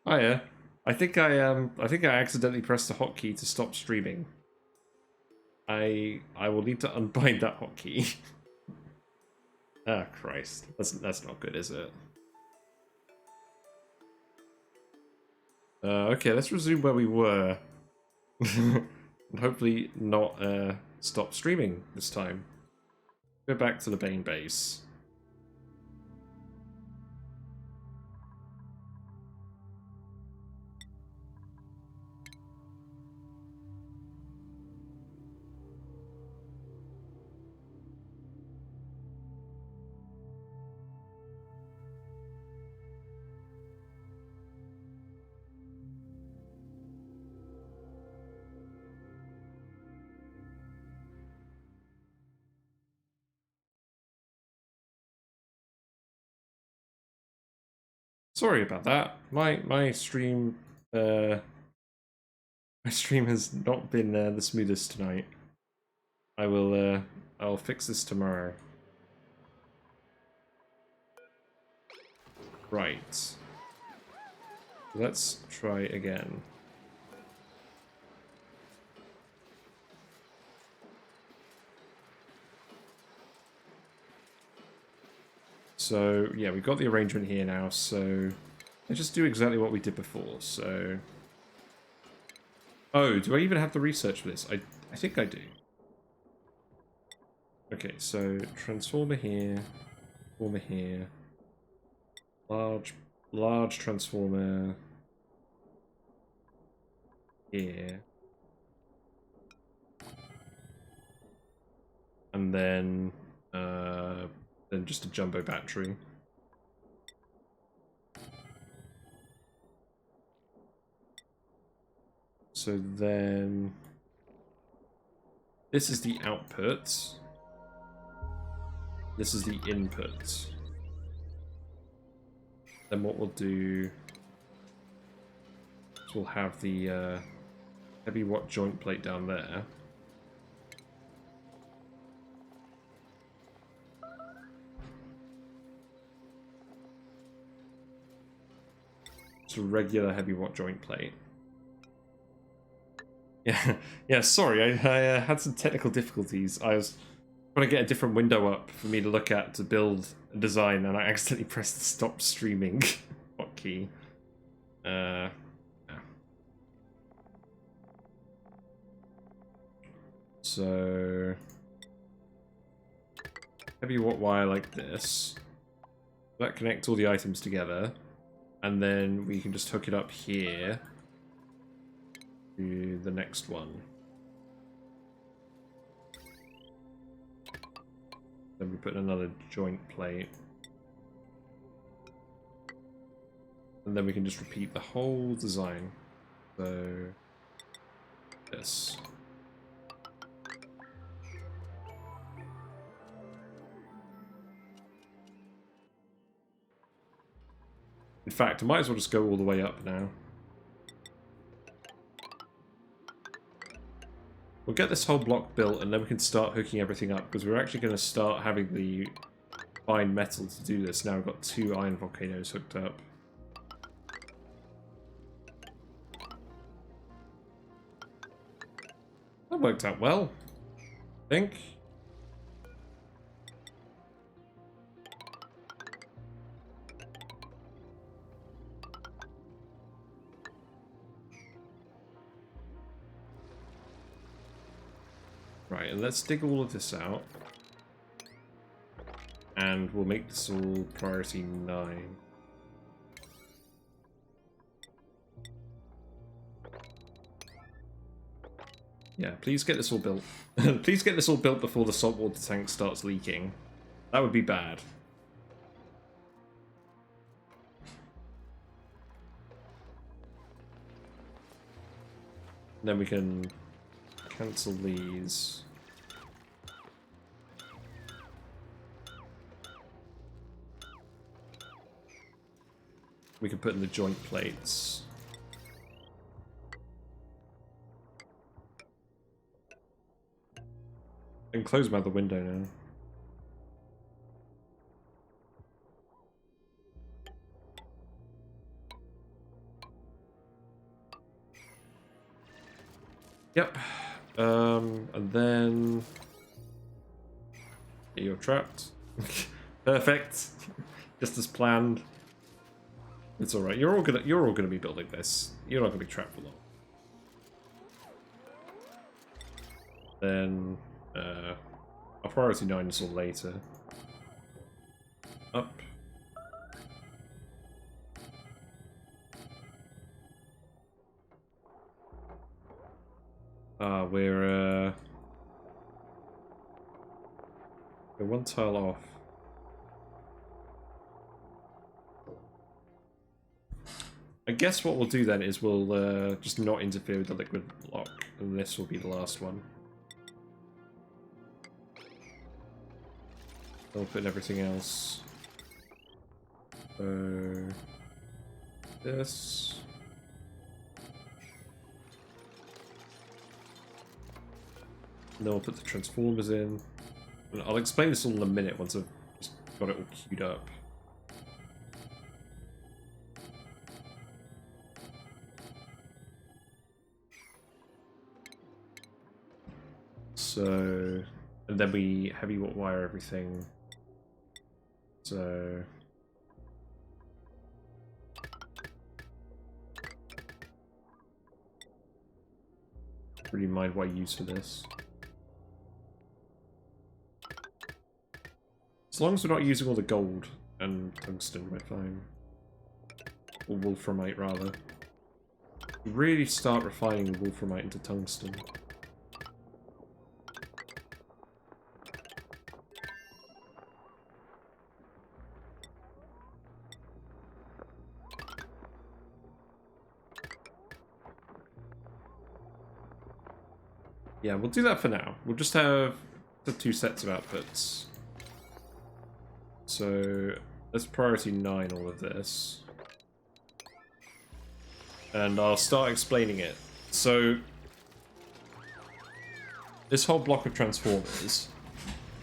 Oh yeah. I think I accidentally pressed the hotkey to stop streaming. I will need to unbind that hotkey. Ah, Christ. That's not good, is it? Okay, let's resume where we were. And hopefully not stop streaming this time. Go back to the main base. Sorry about that. My stream my stream has not been the smoothest tonight. I'll fix this tomorrow. Right. Let's try again. So, yeah, we've got the arrangement here now, so let's just do exactly what we did before, so... Oh, do I even have the research for this? I think I do. Okay, so transformer here, large transformer here, and then just a jumbo battery. So then this is the output. This is the input. Then what we'll do is we'll have the heavy watt joint plate down there. It's a regular heavy watt joint plate. Yeah, yeah. Sorry, I had some technical difficulties. I was trying to get a different window up for me to look at to build a design, and I accidentally pressed the stop streaming hotkey. Yeah. So heavy watt wire like this. That connects all the items together, and then we can just hook it up here to the next one. Then we put another joint plate. And then we can just repeat the whole design. So, this. In fact, I might as well just go all the way up now. We'll get this whole block built, and then we can start hooking everything up, because we're actually going to start having the fine metal to do this. Now we've got 2 iron volcanoes hooked up. That worked out well, I think. Right, and let's dig all of this out. And we'll make this all priority 9. Yeah, please get this all built. Please get this all built before the saltwater tank starts leaking. That would be bad. Then we can cancel these. We can put in the joint plates. I can close my other window now. Yep. And then you're trapped. Perfect. Just as planned. It's all right. You're all gonna be building this. You're not gonna be trapped for long. Then our priority 9 is all later. Up. We're one tile off. I guess what we'll do then is we'll just not interfere with the liquid lock, and this will be the last one. I'll put in everything else. So this. And then we'll put the transformers in. And I'll explain this all in a minute once I've just got it all queued up. So, and then we heavy wire everything. So, really mind what I use for this. As long as we're not using all the gold and tungsten, we're fine. Or wolframite, rather. We really start refining the wolframite into tungsten. Yeah, we'll do that for now. We'll just have the 2 sets of outputs. So let's priority 9 all of this. And I'll start explaining it. So this whole block of transformers,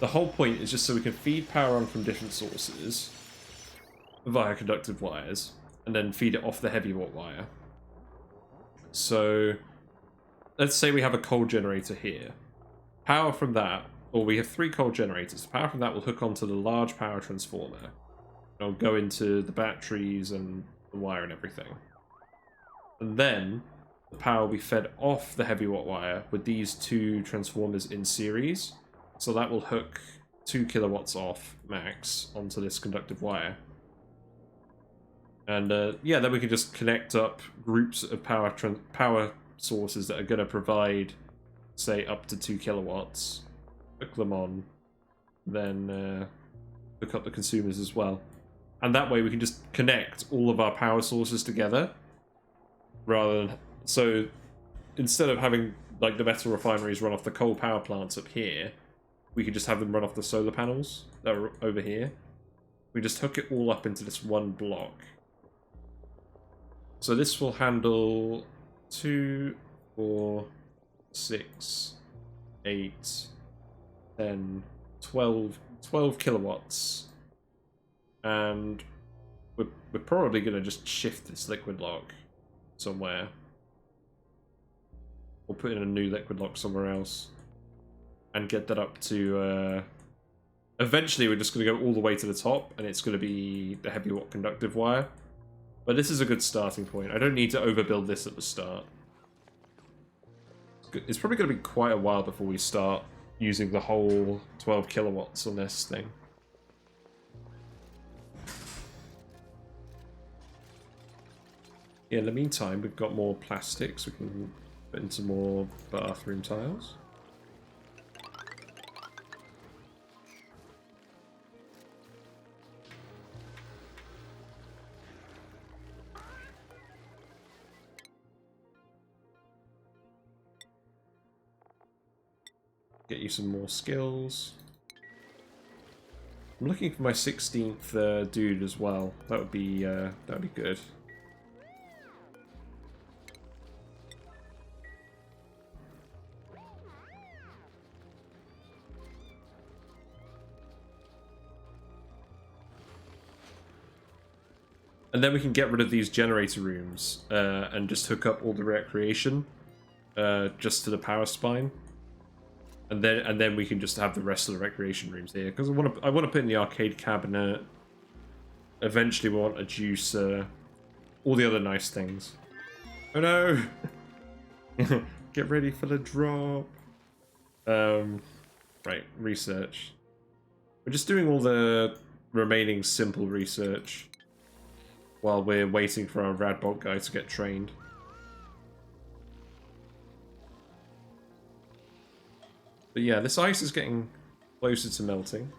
the whole point is just so we can feed power on from different sources via conductive wires, and then feed it off the heavy watt wire. So let's say we have a coal generator here. Power from that, or we have 3 coal generators. Power from that will hook onto the large power transformer. It'll go into the batteries and the wire and everything. And then the power will be fed off the heavy watt wire with these 2 transformers in series. So that will hook 2 kilowatts off max onto this conductive wire. And yeah, then we can just connect up groups of power sources that are going to provide, say, up to 2 kilowatts. Hook them on, then hook up the consumers as well. And that way we can just connect all of our power sources together. Rather than, so instead of having like the metal refineries run off the coal power plants up here, we could just have them run off the solar panels that are over here. We just hook it all up into this one block. So this will handle 2, 4, 6, 8, 10, 12 kilowatts. And we're probably going to just shift this liquid lock somewhere. Or put in a new liquid lock somewhere else. And get that up to... eventually we're just going to go all the way to the top, and it's going to be the heavy watt conductive wire. But this is a good starting point. I don't need to overbuild this at the start. It's probably going to be quite a while before we start using the whole 12 kilowatts on this thing. In the meantime, we've got more plastics. We can put into more bathroom tiles. Get you some more skills. I'm looking for my 16th dude as well. That would be good. And then we can get rid of these generator rooms and just hook up all the recreation. just to the power spine. And then we can just have the rest of the recreation rooms here. Because I want to put in the arcade cabinet. Eventually we want a juicer. All the other nice things. Oh no! Get ready for the drop. Right, research. We're just doing all the remaining simple research while we're waiting for our Radbolt guy to get trained. But yeah, this ice is getting closer to melting.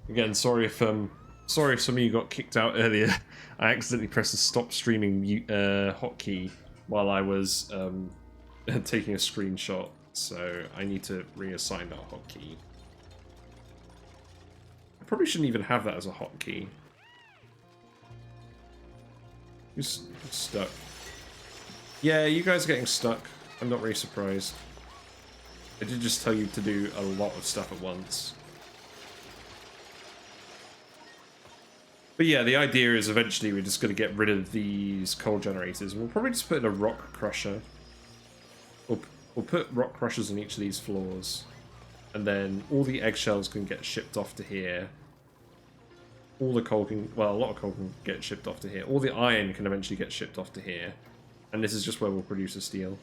Again, sorry if some of you got kicked out earlier. I accidentally pressed the stop streaming hotkey while I was taking a screenshot, so I need to reassign that hotkey. I probably shouldn't even have that as a hotkey. Who's stuck? Yeah, you guys are getting stuck. I'm not really surprised. I did just tell you to do a lot of stuff at once. But yeah, the idea is eventually we're just going to get rid of these coal generators. We'll probably just put in a rock crusher. We'll put rock crushers on each of these floors. And then all the eggshells can get shipped off to here. All the coal can... Well, a lot of coal can get shipped off to here. All the iron can eventually get shipped off to here. And this is just where we'll produce the steel.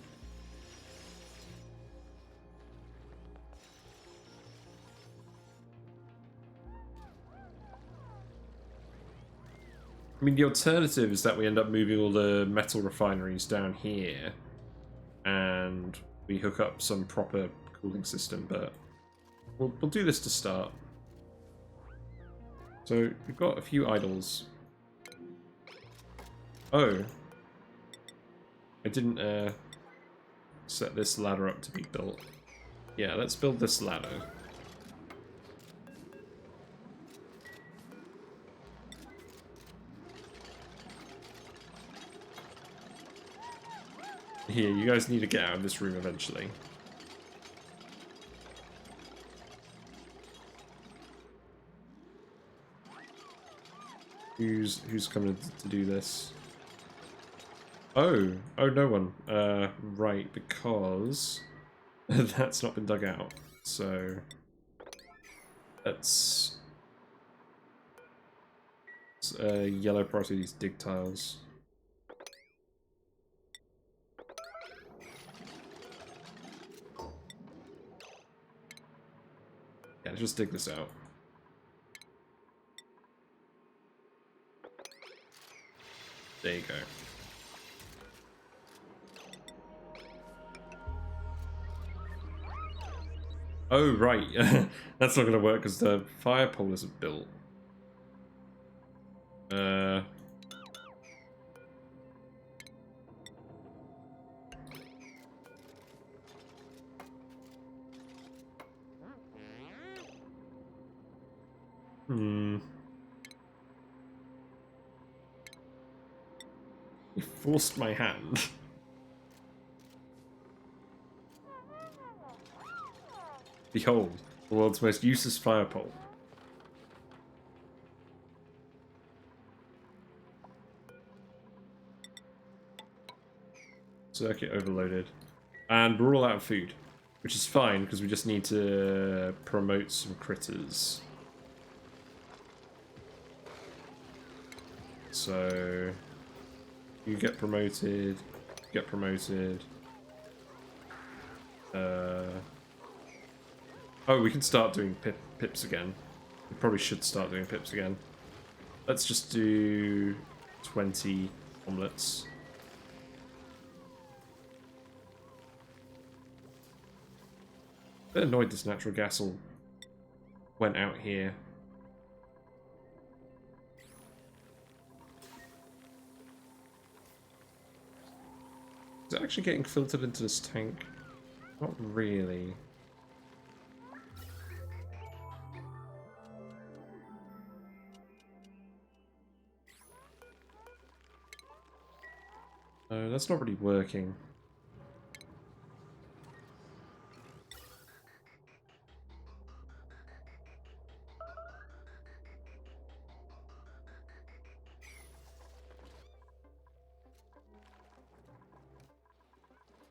I mean, the alternative is that we end up moving all the metal refineries down here and we hook up some proper cooling system, but we'll do this to start. So we've got a few idols. Oh. I didn't set this ladder up to be built. Yeah, let's build this ladder. Here, you guys need to get out of this room eventually. Who's coming to do this? Oh, no one. Right, because that's not been dug out. So let's yellow priority these dig tiles. Yeah, just dig this out. There you go. Oh, right. That's not going to work because the fire pole isn't built. You forced my hand. Behold, the world's most useless fire pole. Circuit overloaded. And we're all out of food, which is fine because we just need to promote some critters. So you get promoted, get promoted. Oh, we can start doing pips again. We probably should start doing pips again. Let's just do 20 omelets. A bit annoyed this natural gas all went out here. Is it actually getting filtered into this tank? Not really. No, that's not really working.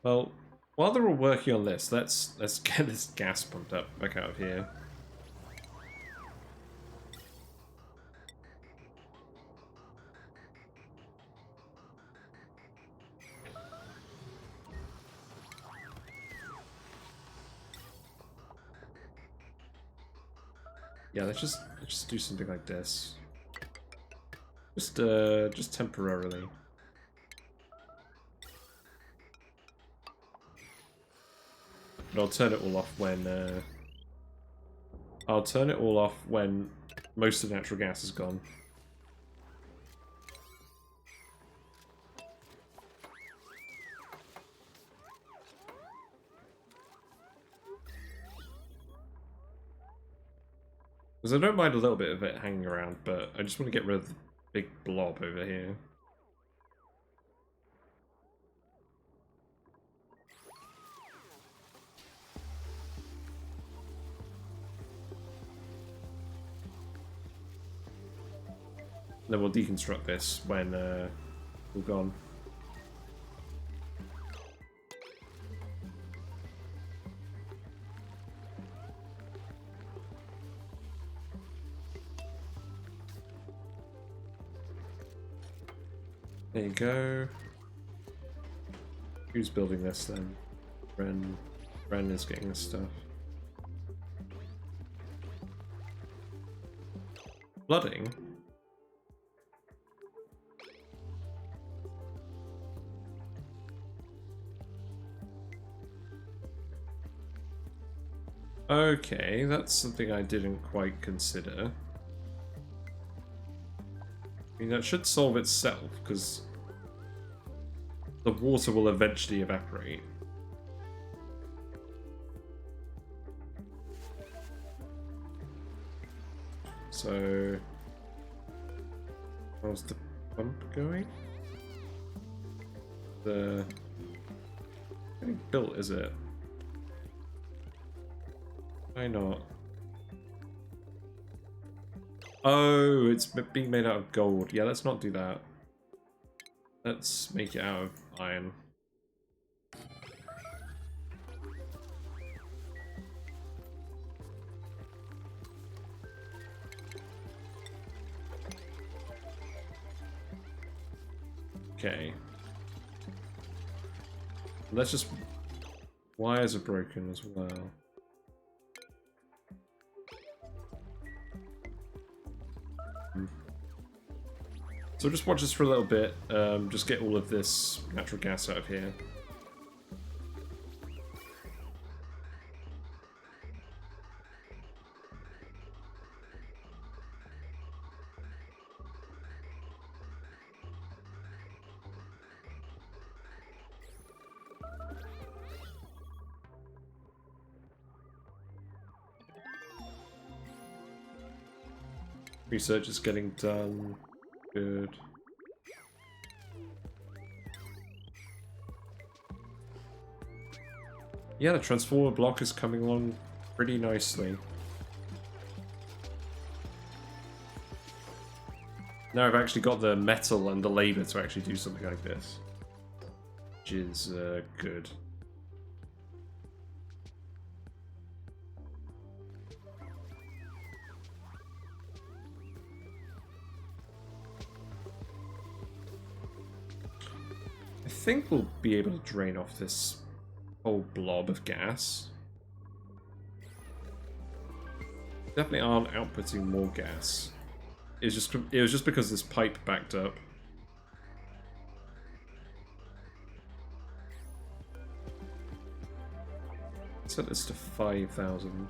Well, while they're all working on this, let's get this gas pumped up back out of here. Yeah, let's just do something like this. Just temporarily. But I'll turn it all off when I'll turn it all off when most of the natural gas is gone. Because I don't mind a little bit of it hanging around, but I just want to get rid of the big blob over here. And then we'll deconstruct this when we're gone. There you go. Who's building this then? Ren is getting this stuff. Flooding? Okay, that's something I didn't quite consider. I mean, that should solve itself, because the water will eventually evaporate. So, how's the pump going? The getting built, is it? Why not? Oh, it's being made out of gold. Yeah, let's not do that. Let's make it out of iron. Okay. Let's just... Wires are broken as well. So just watch this for a little bit, just get all of this natural gas out of here. Research is getting done. Good. Yeah, the transformer block is coming along pretty nicely. Now I've actually got the metal and the labor to actually do something like this, which is good. I think we'll be able to drain off this whole blob of gas. Definitely aren't outputting more gas. It was just because this pipe backed up. Set this to 5,000.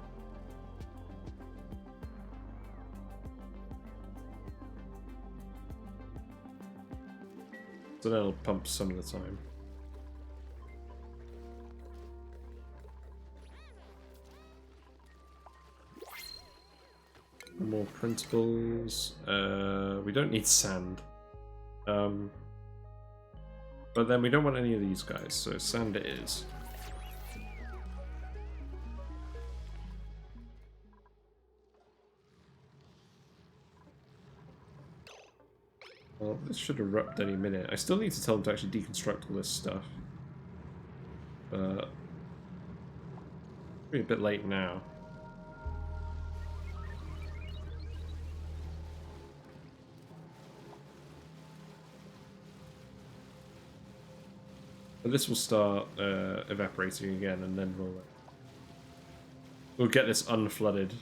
So that'll pump some of the time. More printables. We don't need sand. But then we don't want any of these guys, so sand it is. Well, this should erupt any minute. I still need to tell them to actually deconstruct all this stuff. but be a bit late now. But this will start evaporating again, and then we'll get this unflooded.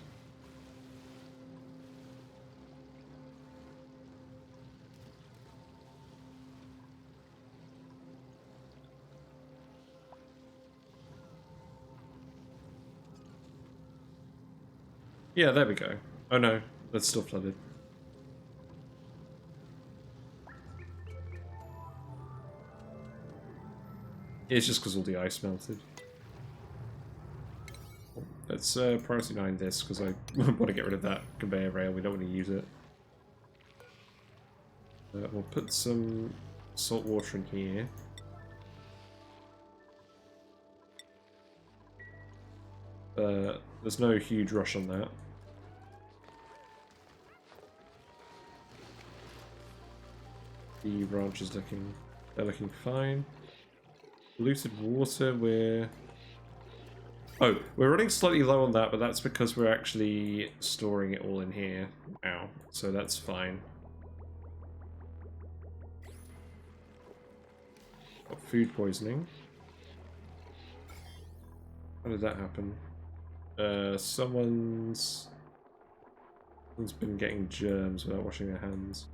Yeah, there we go. Oh no, that's still flooded. It's just because all the ice melted. Let's priority 9 this, because I want to get rid of that conveyor rail. We don't want to use it. We'll put some salt water in here. There's no huge rush on that. The ranch is they're looking fine. Polluted water, we're running slightly low on that, but that's because we're actually storing it all in here now, so that's fine. Got food poisoning. How did that happen? Someone's been getting germs without washing their hands.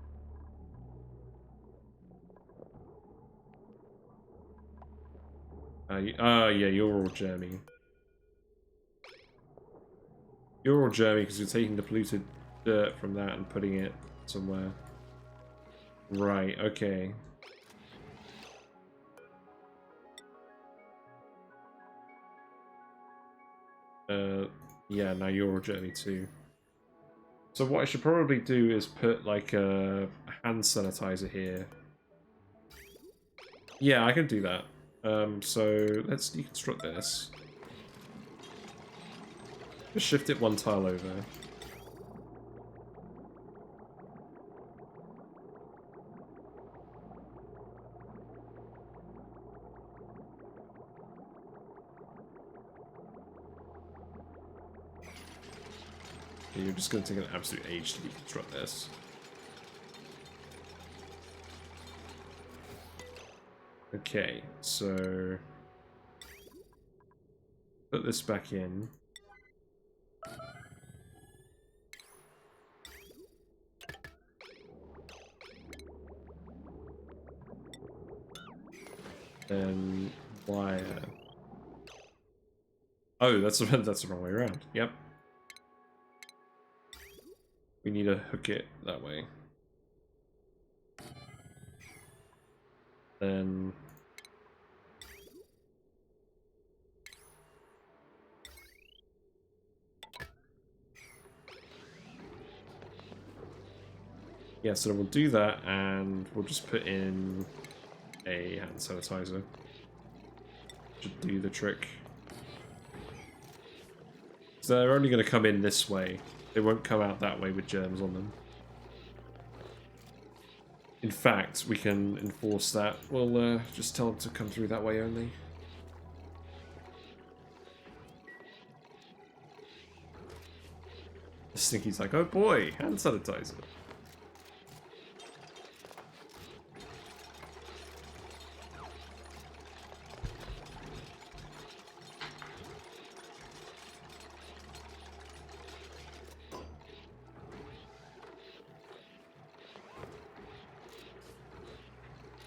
Yeah, you're all germy. You're all germy because you're taking the polluted dirt from that and putting it somewhere. Right, okay. Yeah, now you're all germy too. So what I should probably do is put like a hand sanitizer here. Yeah, I can do that. So let's deconstruct this. Just shift it one tile over. Okay, you're just going to take an absolute age to deconstruct this. Okay, so put this back in. Then wire. Oh, that's the wrong way around. Yep. We need to hook it that way. Then yeah, so we'll do that, and we'll just put in a hand sanitizer. Should do the trick. So they're only going to come in this way. They won't come out that way with germs on them. In fact, we can enforce that. We'll just tell them to come through that way only. Stinky's like, oh boy, hand sanitizer.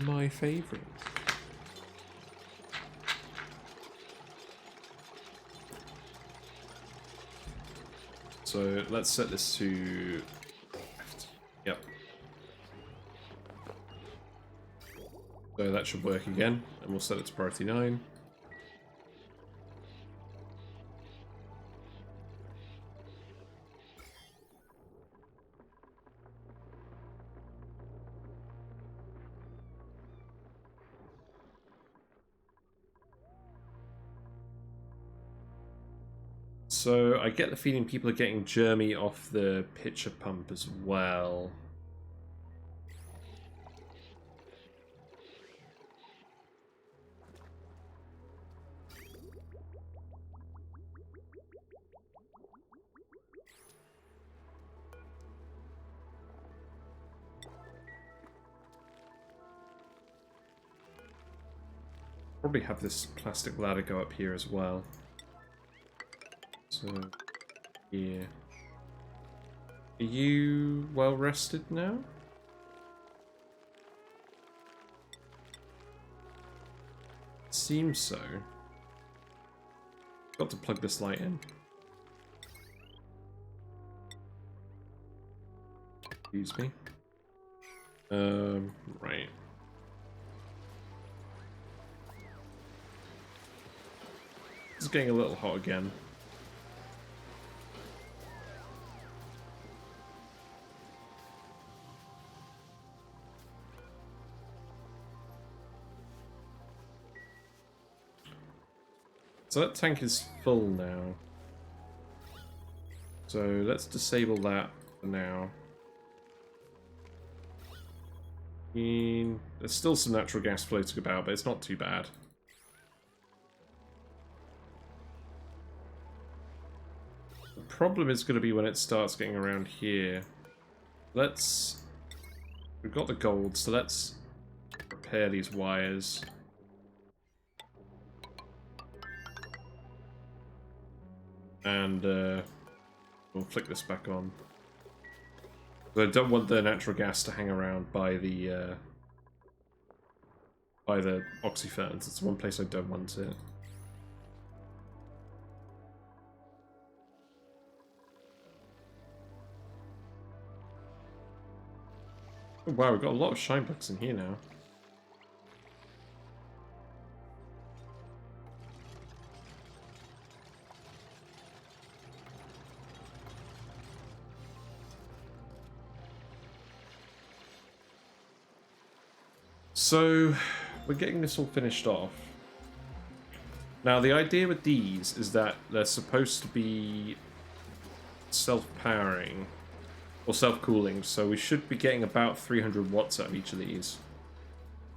My favorite. So let's set this to left. Yep. So that should work again, and we'll set it to priority 9. So I get the feeling people are getting germy off the pitcher pump as well. Probably have this plastic ladder go up here as well. So, yeah. Are you well rested now? Seems so. Got to plug this light in. Excuse me. Right. It's getting a little hot again. So that tank is full now. So let's disable that for now. There's still some natural gas floating about, but it's not too bad. The problem is going to be when it starts getting around here. We've got the gold, so let's repair these wires. And we'll flick this back on. But I don't want the natural gas to hang around by the oxyferns. It's one place I don't want it. Oh, wow, we've got a lot of shine bugs in here now. So, we're getting this all finished off. Now, the idea with these is that they're supposed to be self-powering, or self-cooling, so we should be getting about 300 watts out of each of these.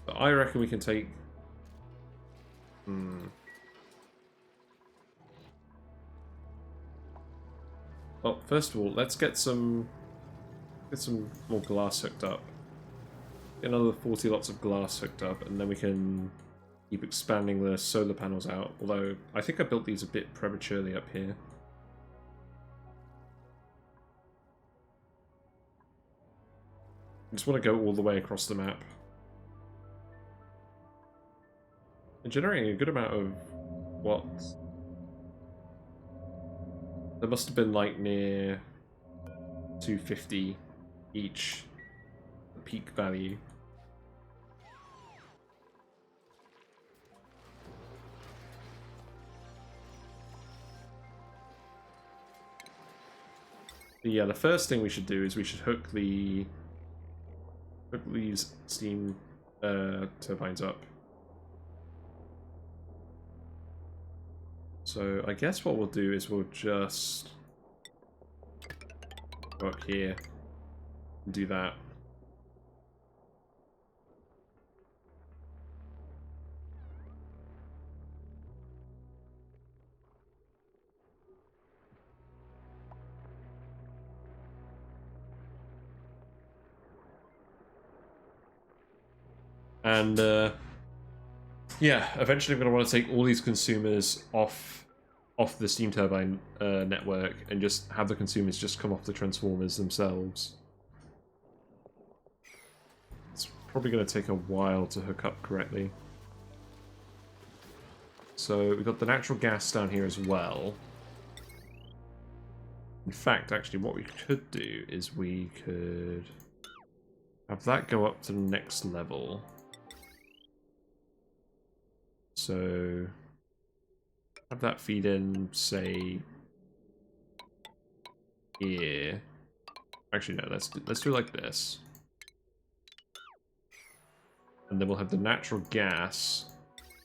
But I reckon we can take... Well, first of all, let's get some more glass hooked up. Get another 40 lots of glass hooked up, and then we can keep expanding the solar panels out. Although, I think I built these a bit prematurely up here. I just want to go all the way across the map. And generating a good amount of watts. There must have been like near 250 each, the peak value. But yeah, the first thing we should do is we should hook these steam turbines up. So I guess what we'll do is we'll just go up here and do that. And yeah, eventually I'm going to want to take all these consumers off the steam turbine network and just have the consumers just come off the transformers themselves. It's probably going to take a while to hook up correctly. So we've got the natural gas down here as well. In fact, actually, what we could do is we could have that go up to the next level. So have that feed in, say, here. Actually, no. Let's do it like this, and then we'll have the natural gas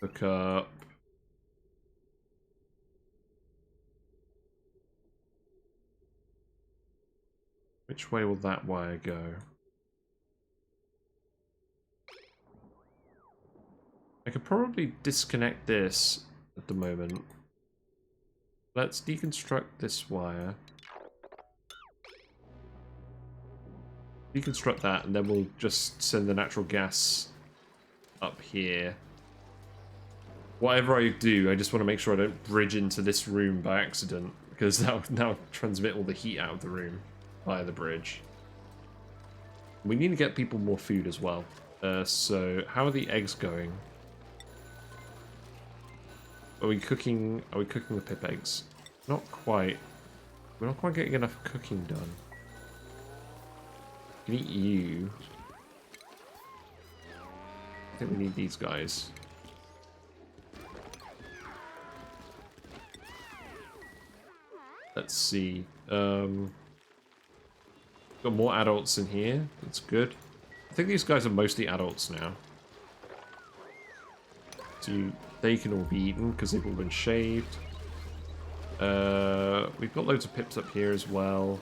hook up. Which way will that wire go? I could probably disconnect this at the moment. Let's deconstruct this wire. Deconstruct that, and then we'll just send the natural gas up here. whatever I do, I just want to make sure I don't bridge into this room by accident, because that'll transmit all the heat out of the room via the bridge. We need to get people more food as well. So how are the eggs going? Are we cooking the pip eggs? Not quite. We're not quite getting enough cooking done. We can eat you. I think we need these guys. Let's see. Got more adults in here. That's good. I think these guys are mostly adults now. So they can all be eaten because they've all been shaved. We've got loads of pips up here as well.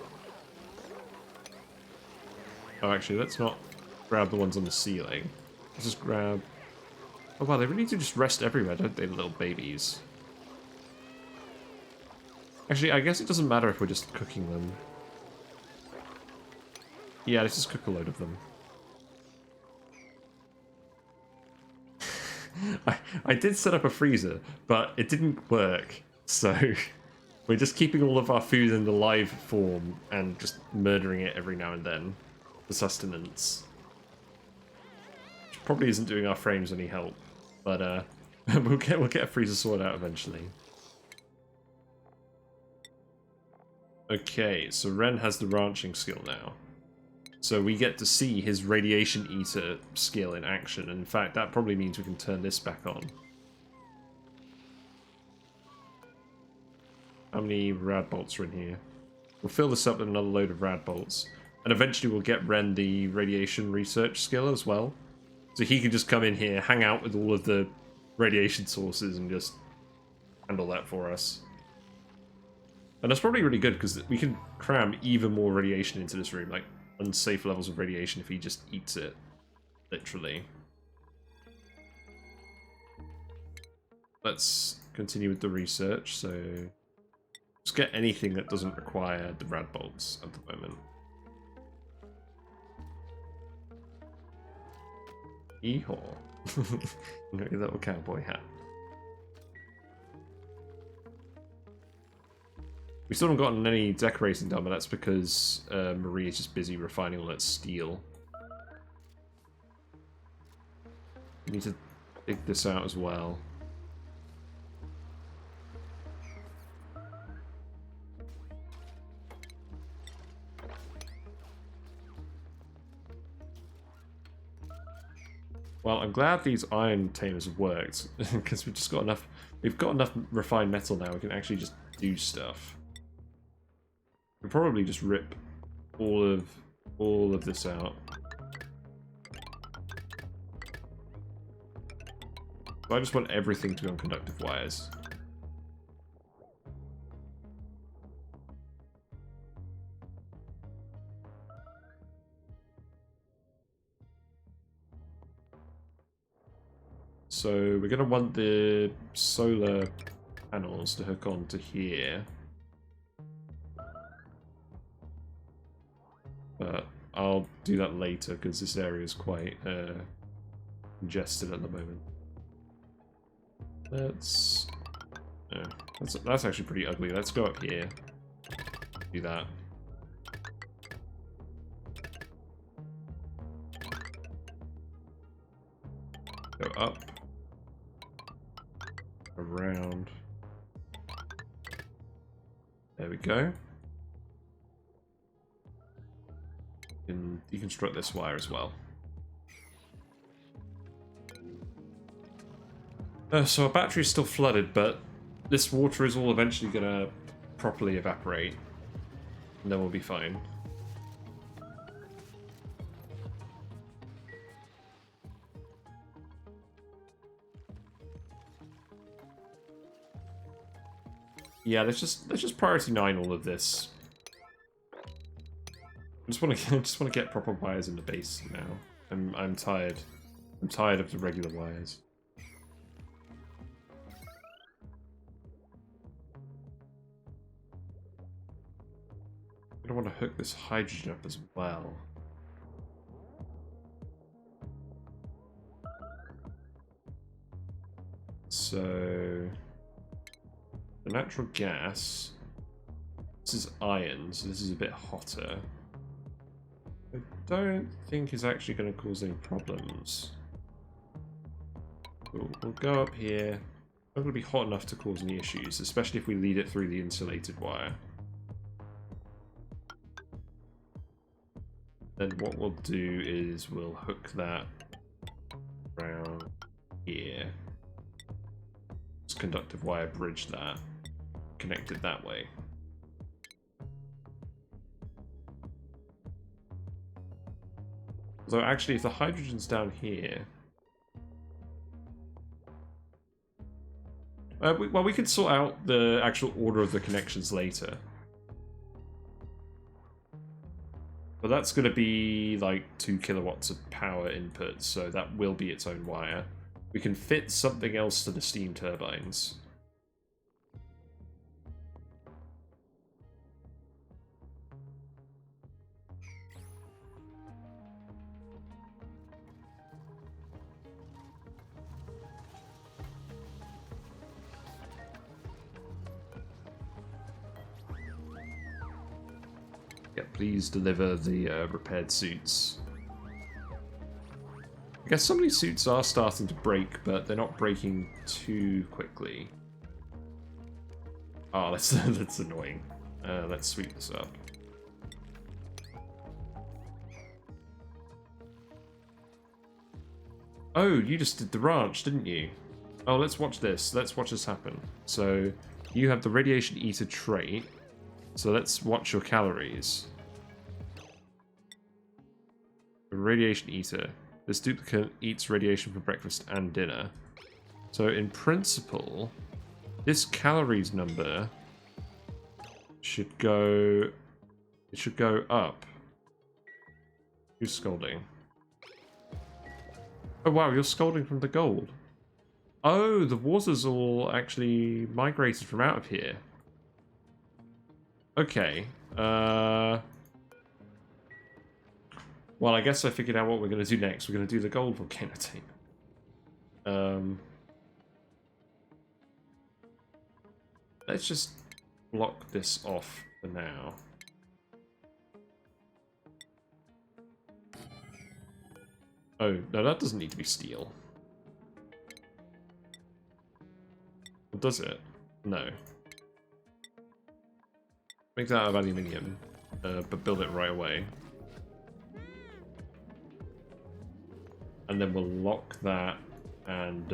Oh, actually, let's not grab the ones on the ceiling. Let's just grab... Oh, wow, they really do just rest everywhere, don't they, little babies? Actually, I guess it doesn't matter if we're just cooking them. Yeah, let's just cook a load of them. I did set up a freezer, but it didn't work, so we're just keeping all of our food in the live form and just murdering it every now and then for sustenance. Which probably isn't doing our frames any help, but we'll get a freezer sorted out eventually. Okay, so Ren has the ranching skill now. So we get to see his radiation eater skill in action. And in fact, that probably means we can turn this back on. How many rad bolts are in here? We'll fill this up with another load of rad bolts. And eventually we'll get Ren the radiation research skill as well. So he can just come in here, hang out with all of the radiation sources and just handle that for us. And that's probably really good because we can cram even more radiation into this room. Like, unsafe levels of radiation if he just eats it, literally. Let's continue with the research, so just get anything that doesn't require the rad bolts at the moment. Yeehaw. Look at that little cowboy hat. We still haven't gotten any decorating done, but that's because Marie is just busy refining all that steel. We need to dig this out as well. Well, I'm glad these iron tamers have worked, because we've got enough refined metal now, we can actually just do stuff. We'll probably just rip all of this out. So I just want everything to be on conductive wires. So we're going to want the solar panels to hook on to here. But I'll do that later because this area is quite congested at the moment. That's actually pretty ugly. Let's go up here. Do that. Go up. Around. There we go. Can deconstruct this wire as well. So our battery is still flooded, but this water is all eventually going to properly evaporate, and then we'll be fine. Yeah, let's just priority 9 all of this. I just want to get proper wires in the base now. I'm tired. I'm tired of the regular wires. I want to hook this hydrogen up as well. so the natural gas. This is iron, so this is a bit hotter. I don't think it's actually going to cause any problems. Cool. We'll go up here. Not going to be hot enough to cause any issues, especially if we lead it through the insulated wire. Then what we'll do is we'll hook that around here. This conductive wire bridge that. Connect it that way. Although actually if the hydrogen's down here... well, we could sort out the actual order of the connections later. But that's going to be like 2 kilowatts of power input, so that will be its own wire. We can fit something else to the steam turbines. Yeah, please deliver the repaired suits. I guess some of these suits are starting to break, but they're not breaking too quickly. Oh, that's annoying. Let's sweep this up. Oh, you just did the ranch, didn't you? Oh, let's watch this. Let's watch this happen. So, you have the radiation eater trait. So let's watch your calories. The radiation eater. This duplicate eats radiation for breakfast and dinner. So in principle, this calories number should go... It should go up. Who's scolding? Oh wow, you're scolding from the gold. Oh, the water's all actually migrated from out of here. Okay. Well, I guess I figured out what we're going to do next. We're going to do the gold volcano tape. Let's just block this off for now. Oh, no, that doesn't need to be steel. Or does it? No. Make that out of aluminium, but build it right away. And then we'll lock that, and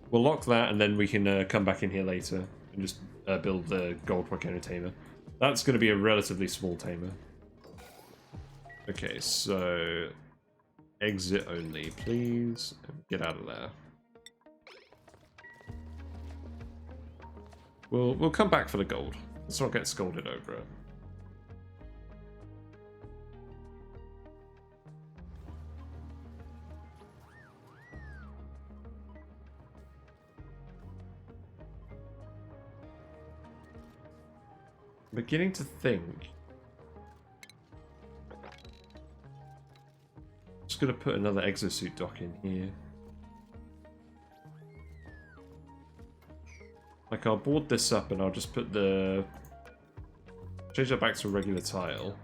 we'll lock that, and then we can come back in here later and just build the gold volcano tamer. That's going to be a relatively small tamer. Okay, so exit only, please. Get out of there. We'll come back for the gold. Let's not get scolded over it. I'm beginning to think. Just gonna put another exosuit dock in here. Like, I'll board this up and I'll just put the... Change that back to a regular tile.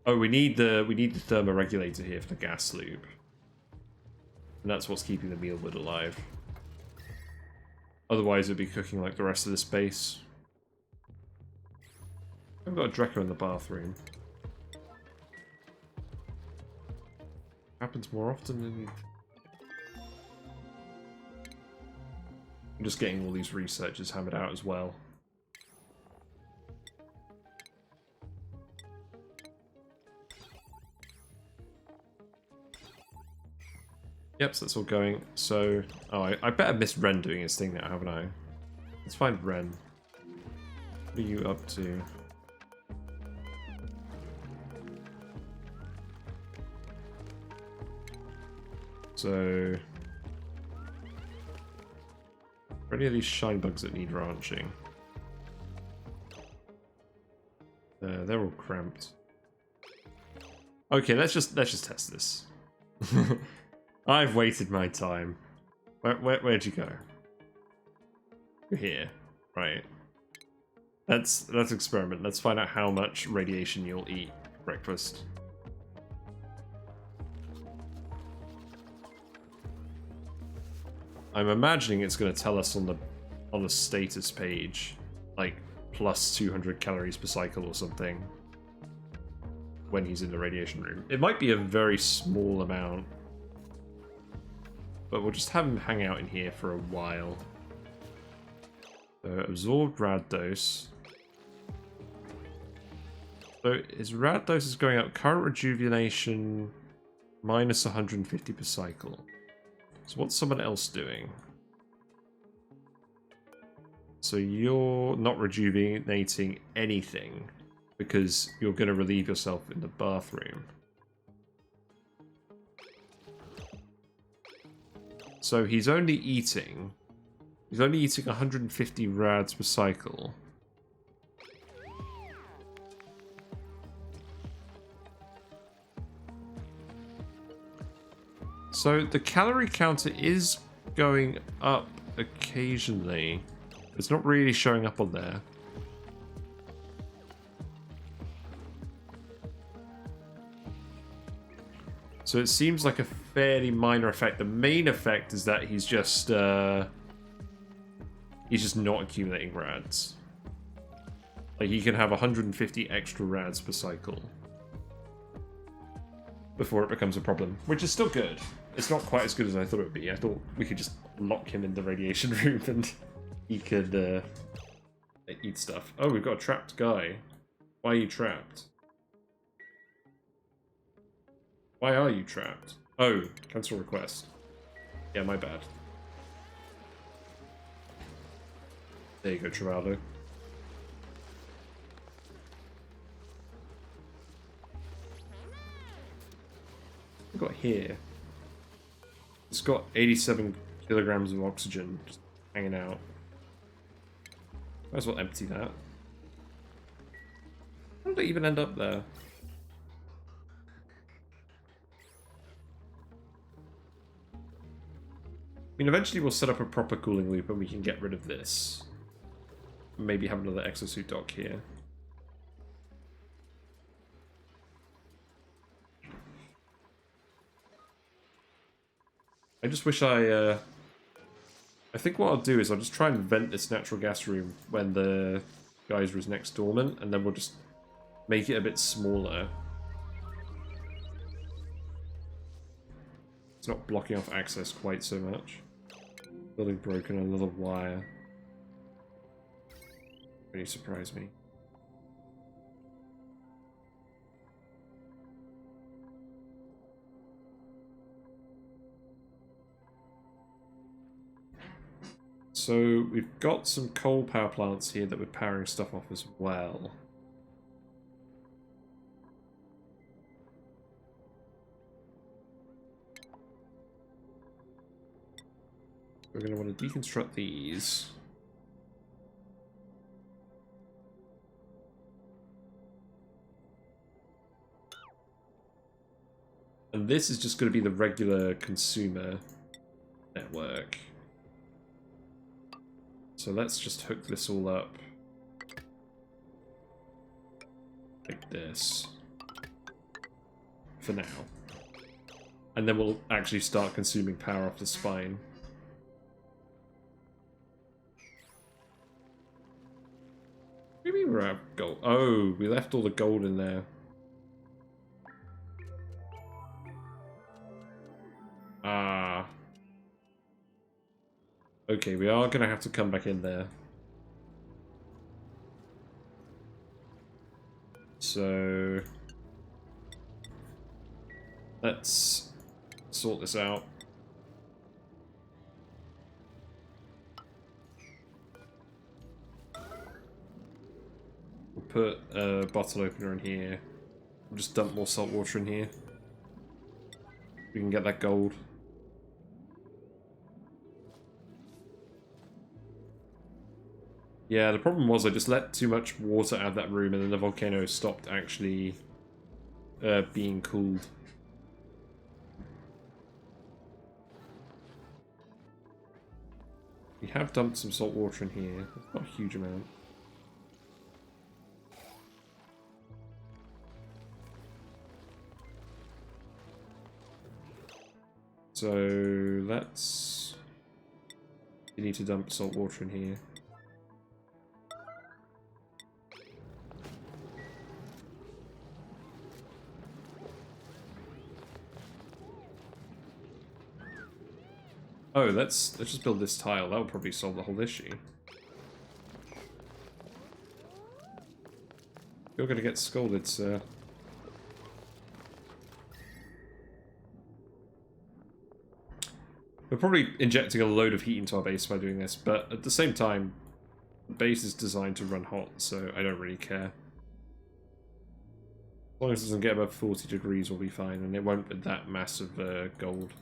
Oh, we need the thermoregulator here for the gas loop. And that's what's keeping the mealwood alive. Otherwise it'd be cooking like the rest of this base. I've got a Drecker in the bathroom. Happens more often than you... I'm just getting all these researchers hammered out as well. Yep, so that's all going. So, oh, I bet I missed Ren doing his thing now, haven't I? Let's find Ren. What are you up to? So... Are any of these shine bugs that need ranching? They're all cramped. Okay, let's just test this. I've waited my time. Where'd you go? You're here. Right. Let's experiment. Let's find out how much radiation you'll eat for breakfast. I'm imagining it's going to tell us on the status page, like plus 200 calories per cycle or something, when he's in the radiation room. It might be a very small amount, but we'll just have him hang out in here for a while. So absorbed rad dose. So his rad dose is going up. Current rejuvenation minus 150 per cycle. So what's someone else doing? So you're not rejuvenating anything because you're going to relieve yourself in the bathroom. So he's only eating 150 rads per cycle. So the calorie counter is going up occasionally. It's not really showing up on there. So it seems like a fairly minor effect. The main effect is that he's just not accumulating rads. Like he can have 150 extra rads per cycle before it becomes a problem, which is still good. It's not quite as good as I thought it would be. I thought we could just lock him in the radiation room and he could eat stuff. Oh, we've got a trapped guy. Why are you trapped? Why are you trapped? Oh, cancel request. Yeah, my bad. There you go, Travado. We've got here. It's got 87 kilograms of oxygen just hanging out. Might as well empty that. How did it even end up there? I mean, eventually we'll set up a proper cooling loop and we can get rid of this. Maybe have another exosuit dock here. I just wish I think what I'll do is I'll just try and vent this natural gas room when the geyser is next dormant, and then we'll just make it a bit smaller. It's not blocking off access quite so much. Building broken, another wire. Really surprised me. So we've got some coal power plants here that we're powering stuff off as well. We're going to want to deconstruct these. And this is just going to be the regular consumer network. So let's just hook this all up like this for now. And then we'll actually start consuming power off the spine. Maybe we're out of gold. Oh, we left all the gold in there. Ah. Okay, we are going to have to come back in there. So let's sort this out. We'll put a bottle opener in here. We'll just dump more salt water in here. We can get that gold. Yeah, the problem was I just let too much water out of that room and then the volcano stopped actually being cooled. We have dumped some salt water in here. It's not a huge amount. So let's... You need to dump salt water in here. Oh, let's just build this tile. That would probably solve the whole issue. You're gonna get scolded, sir. We're probably injecting a load of heat into our base by doing this, but at the same time, the base is designed to run hot, so I don't really care. As long as it doesn't get above 40 degrees, we'll be fine, and it won't be that massive gold.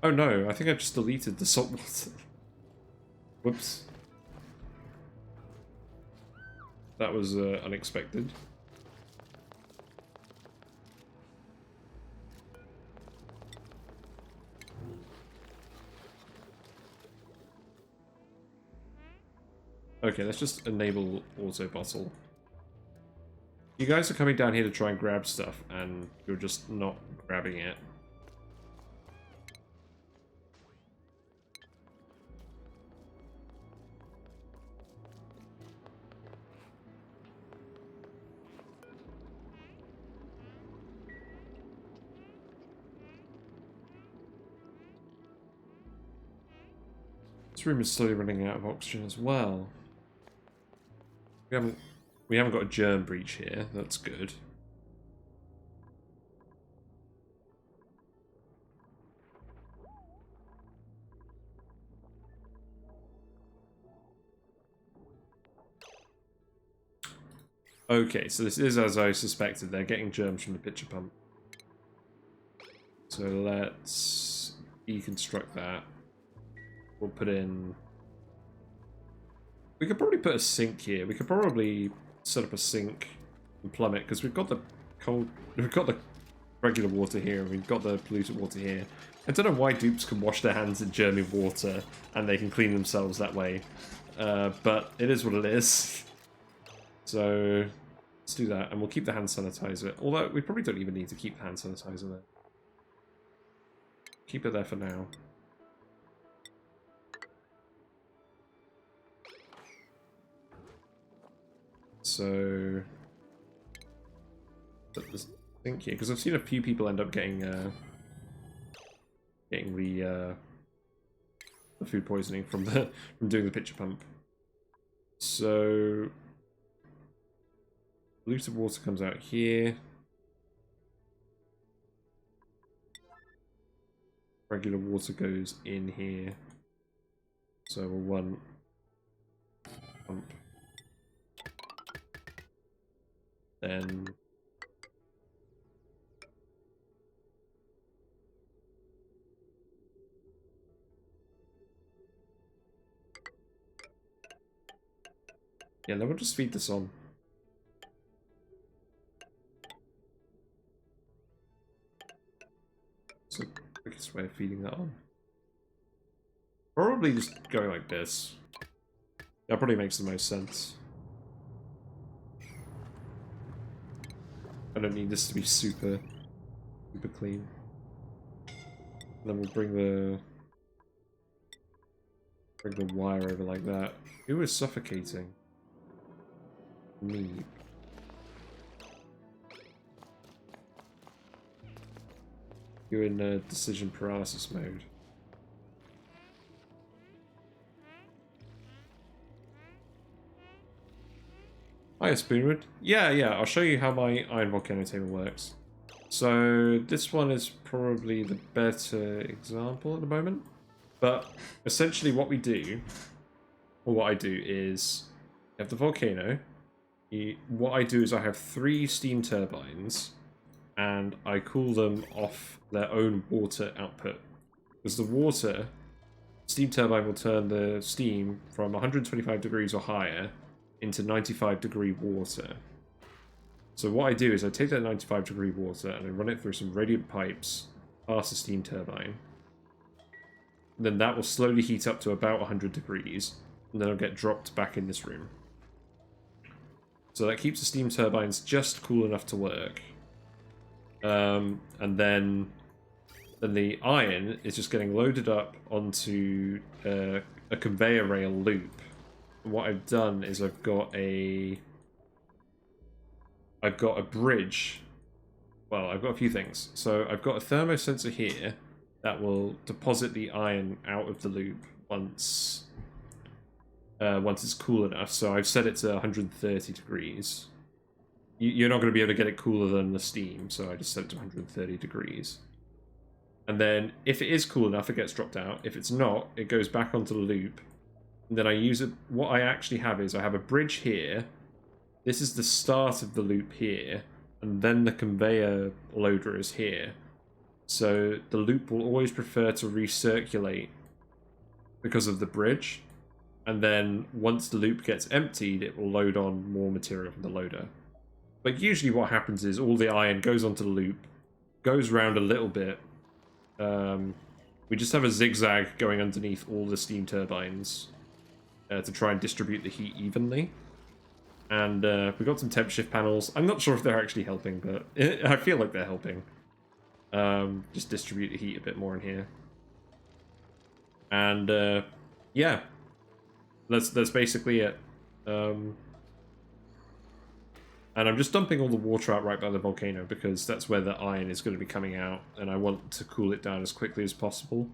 Oh no, I think I just deleted the salt water. Whoops. That was unexpected. Okay, let's just enable auto bottle. You guys are coming down here to try and grab stuff, and you're just not grabbing it. This room is slowly running out of oxygen as well. We haven't got a germ breach here. That's good. Okay, so this is as I suspected. They're getting germs from the pitcher pump. So let's deconstruct that. We'll put in... We could probably put a sink here. We could probably set up a sink and plumb it, because we've got the regular water here, and we've got the polluted water here. I don't know why dupes can wash their hands in germy water and they can clean themselves that way, but it is what it is. So let's do that, and we'll keep the hand sanitizer. Although we probably don't even need to keep the hand sanitizer there. Keep it there for now. So, put this sink here, because I've seen a few people end up getting the food poisoning from doing the pitcher pump. So, polluted water comes out here. Regular water goes in here. So we'll one pump. Then yeah, then we'll just feed this on. So quickest way of feeding that on. Probably just going like this. That probably makes the most sense. I don't need this to be super clean. And then we'll bring the wire over like that. Who is suffocating? Me. You're in decision paralysis mode. Hiya, Spoonwood. Yeah, I'll show you how my Iron Volcano Tamer works. So this one is probably the better example at the moment. But essentially what we do, or what I do is, you have the volcano. What I do is I have 3 steam turbines, and I cool them off their own water output. Because the water, steam turbine will turn the steam from 125 degrees or higher into 95-degree water. So what I do is I take that 95-degree water and I run it through some radiant pipes past the steam turbine. Then that will slowly heat up to about 100 degrees, and then it'll get dropped back in this room. So that keeps the steam turbines just cool enough to work. And then the iron is just getting loaded up onto a conveyor rail loop. And what I've done is I've got a bridge. Well, I've got a few things. So I've got a thermosensor here that will deposit the iron out of the loop once it's cool enough. So I've set it to 130 degrees. You're not going to be able to get it cooler than the steam, so I just set it to 130 degrees. And then if it is cool enough, it gets dropped out. If it's not, it goes back onto the loop. And then I use it. What I actually have is I have a bridge here. This is the start of the loop here. And then the conveyor loader is here. So the loop will always prefer to recirculate because of the bridge. And then once the loop gets emptied, it will load on more material from the loader. But usually what happens is all the iron goes onto the loop, goes around a little bit. We just have a zigzag going underneath all the steam turbines to try and distribute the heat evenly. And we've got some temp shift panels. I'm not sure if they're actually helping, but I feel like they're helping. Just distribute the heat a bit more in here. And yeah, that's basically it. And I'm just dumping all the water out right by the volcano because that's where the iron is going to be coming out, and I want to cool it down as quickly as possible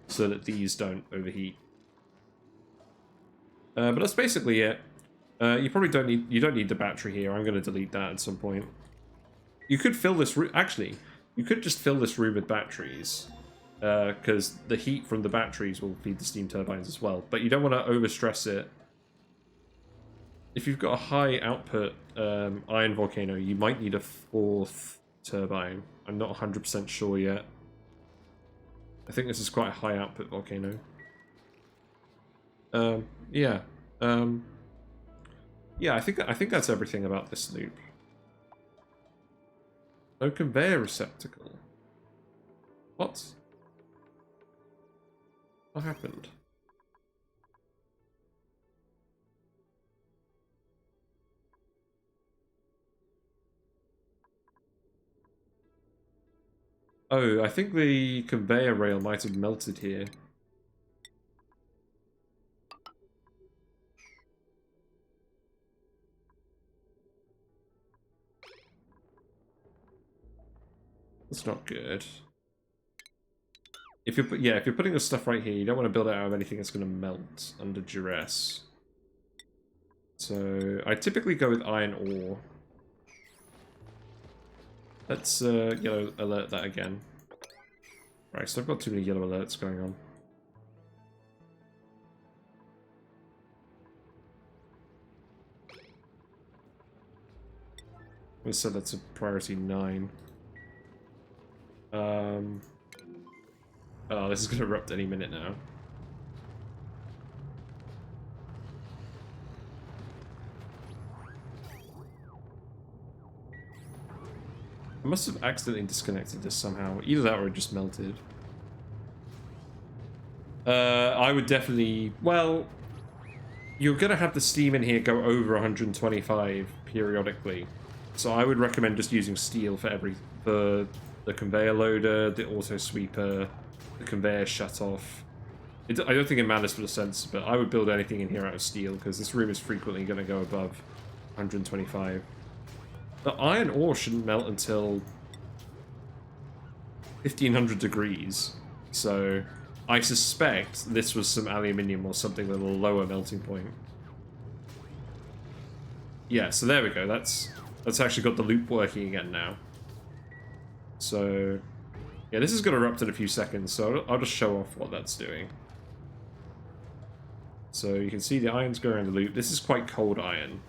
so that these don't overheat. But that's basically it. You probably don't need the battery here. I'm going to delete that at some point. You could fill this room. Actually, you could just fill this room with batteries because the heat from the batteries will feed the steam turbines as well. But you don't want to overstress it. If you've got a high output iron volcano, you might need a 4th turbine. I'm not 100% sure yet. I think this is quite a high output volcano. Yeah. Yeah, I think that's everything about this loop. No conveyor receptacle. What? What happened? Oh, I think the conveyor rail might have melted here. That's not good. If you're putting the stuff right here, you don't want to build it out of anything that's going to melt under duress. So I typically go with iron ore. Let's yellow alert that again. Right, so I've got too many yellow alerts going on. We said that's a priority 9. Oh, this is going to erupt any minute now. I must have accidentally disconnected this somehow. Either that or it just melted. I would definitely... Well, you're going to have the steam in here go over 125 periodically. So I would recommend just using steel for the conveyor loader, the auto sweeper, the conveyor shutoff. I don't think it matters for the sensor, but I would build anything in here out of steel because this room is frequently going to go above 125. The iron ore shouldn't melt until 1500 degrees, so I suspect this was some aluminium or something with a lower melting point. Yeah, so there we go. That's actually got the loop working again now. So yeah, this is going to erupt in a few seconds, so I'll just show off what that's doing. So you can see the iron's going around the loop. This is quite cold iron.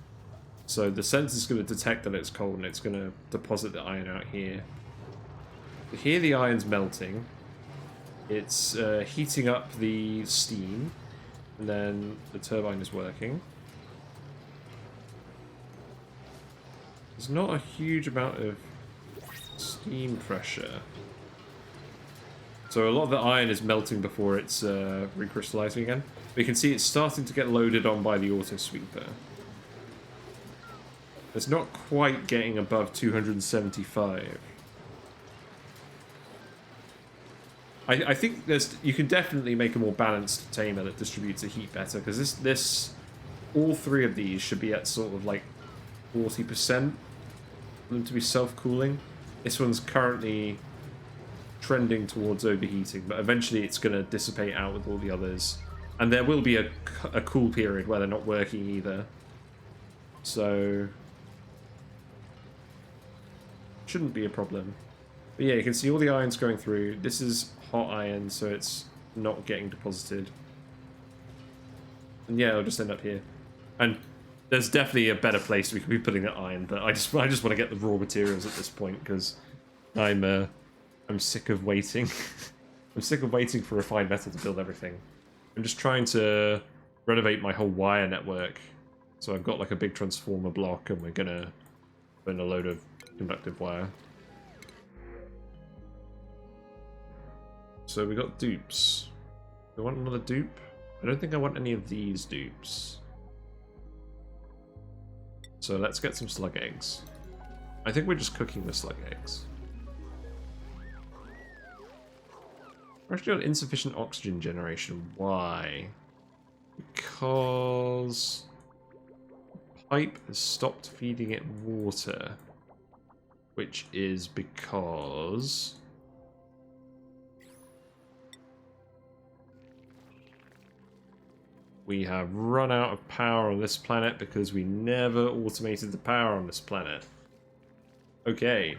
So the sensor's going to detect that it's cold and it's going to deposit the iron out here. Here the iron's melting. It's heating up the steam. And then the turbine is working. There's not a huge amount of steam pressure. So a lot of the iron is melting before it's recrystallizing again. We can see it's starting to get loaded on by the auto sweeper. It's not quite getting above 275. I think you can definitely make a more balanced tamer that distributes the heat better, because all three of these should be at sort of like 40% for them to be self-cooling. This one's currently trending towards overheating, but eventually it's going to dissipate out with all the others. And there will be a cool period where they're not working either. So shouldn't be a problem. But yeah, you can see all the iron's going through. This is hot iron, so it's not getting deposited. And yeah, it'll just end up here. And there's definitely a better place we could be putting that iron, but I just want to get the raw materials at this point, because I'm sick of waiting. I'm sick of waiting for refined metal to build everything. I'm just trying to renovate my whole wire network. So I've got like a big transformer block, and we're gonna put in a load of conductive wire. So we got dupes. Do I want another dupe? I don't think I want any of these dupes. So let's get some slug eggs. I think we're just cooking the slug eggs. We're actually on insufficient oxygen generation. Why? Because the pipe has stopped feeding it water. Which is because we have run out of power on this planet because we never automated the power on this planet. Okay.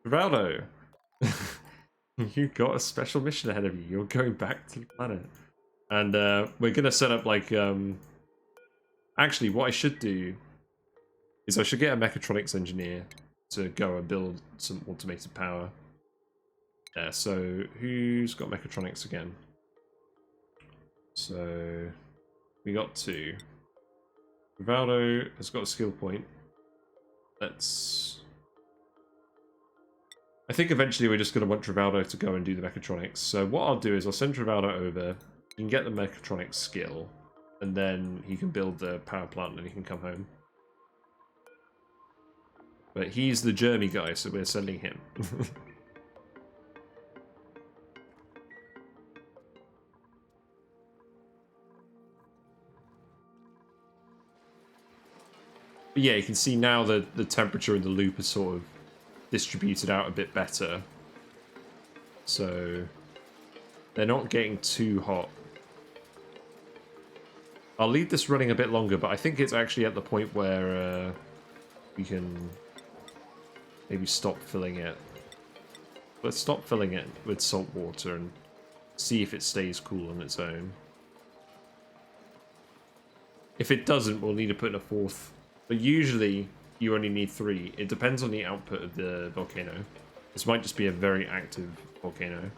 Rivaldo, you got a special mission ahead of you. You're going back to the planet. And we're gonna set up like actually what I should do is I should get a mechatronics engineer to go and build some automated power. Yeah, so who's got mechatronics again? So we got 2. Rivaldo has got a skill point. I think eventually we're just going to want Rivaldo to go and do the mechatronics. So what I'll do is I'll send Rivaldo over. He can get the mechatronics skill, and then he can build the power plant, and then he can come home. But he's the journey guy, so we're sending him. But yeah, you can see now that the temperature in the loop is sort of distributed out a bit better. So they're not getting too hot. I'll leave this running a bit longer, but I think it's actually at the point where we can maybe stop filling it. Let's stop filling it with salt water and see if it stays cool on its own. If it doesn't, we'll need to put in a 4th. But usually, you only need 3. It depends on the output of the volcano. This might just be a very active volcano.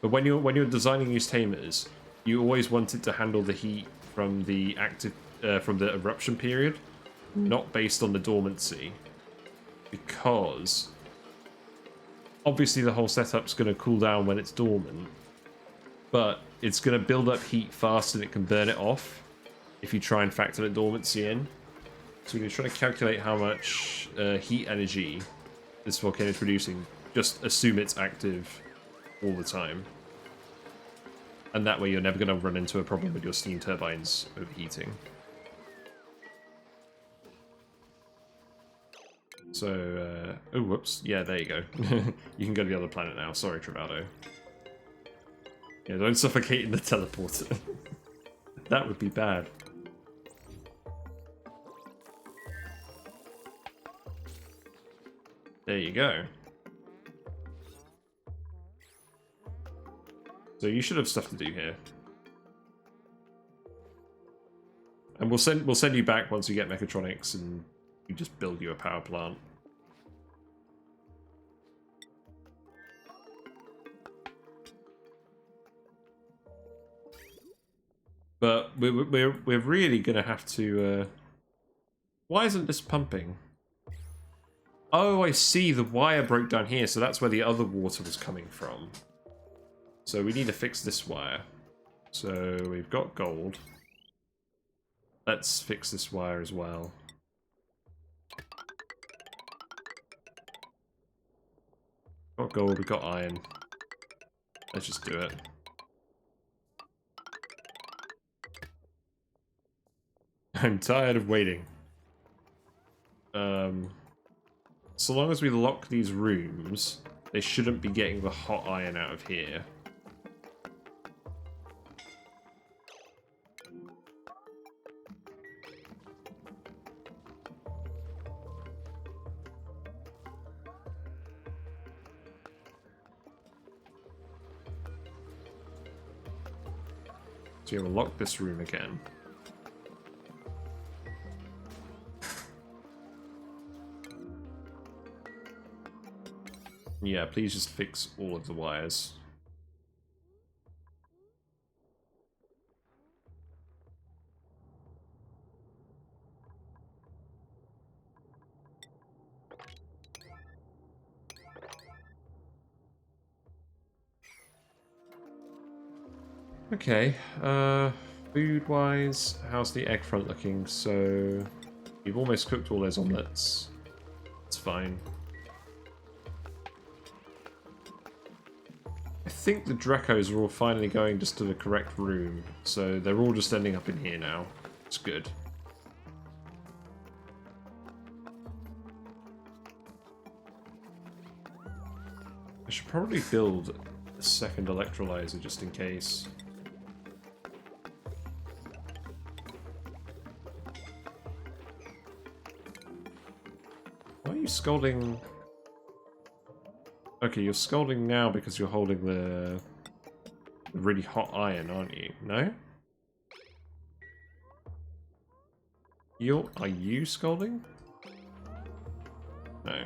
But when you're designing these tamers, you always want it to handle the heat from the from the eruption period, not based on the dormancy, because obviously the whole setup's going to cool down when it's dormant, but it's going to build up heat faster than it can burn it off if you try and factor the dormancy in. So when you're trying to calculate how much heat energy this volcano is producing, just assume it's active all the time. And that way you're never going to run into a problem with your steam turbines overheating. So, oh, whoops. Yeah, there you go. You can go to the other planet now. Sorry, Rivaldo. Yeah, don't suffocate in the teleporter. That would be bad. There you go. So you should have stuff to do here. And we'll send you back once you get mechatronics and we just build you a power plant. But we're really gonna have to. Why isn't this pumping? Oh, I see. The wire broke down here, so that's where the other water was coming from. So we need to fix this wire. So we've got gold. Let's fix this wire as well. Got gold, we've got iron. Let's just do it. I'm tired of waiting. So long as we lock these rooms, they shouldn't be getting the hot iron out of here. So we'll lock this room again. Yeah, please just fix all of the wires. Okay, food-wise, how's the egg front looking? So, you've almost cooked all those omelettes. It's fine. I think the Dracos are all finally going just to the correct room, so they're all just ending up in here now. It's good. I should probably build a second electrolyzer just in case. Why are you scolding? Okay, you're scolding now because you're holding the really hot iron, aren't you? No? Are you scolding? No.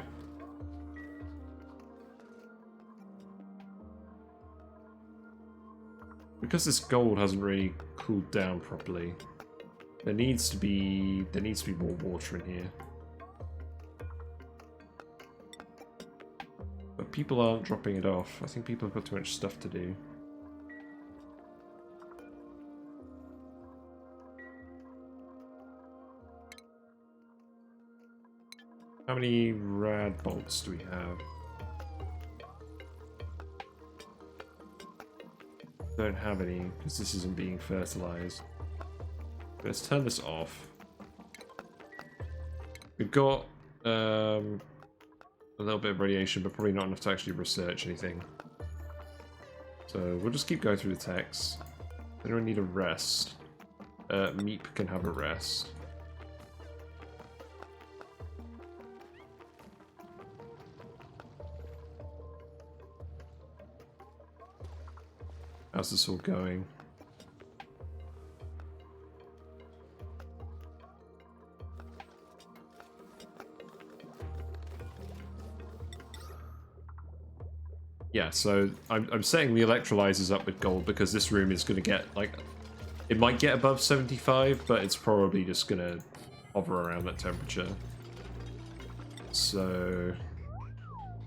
Because this gold hasn't really cooled down properly, there needs to be more water in here. But people aren't dropping it off. I think people have got too much stuff to do. How many rad bolts do we have? Don't have any, because this isn't being fertilized. Let's turn this off. We've got a little bit of radiation, but probably not enough to actually research anything. So we'll just keep going through the text. Anyone need a rest? Meep can have a rest. How's this all going? Yeah, so I'm setting the electrolyzers up with gold because this room is going to get, like, it might get above 75, but it's probably just going to hover around that temperature. So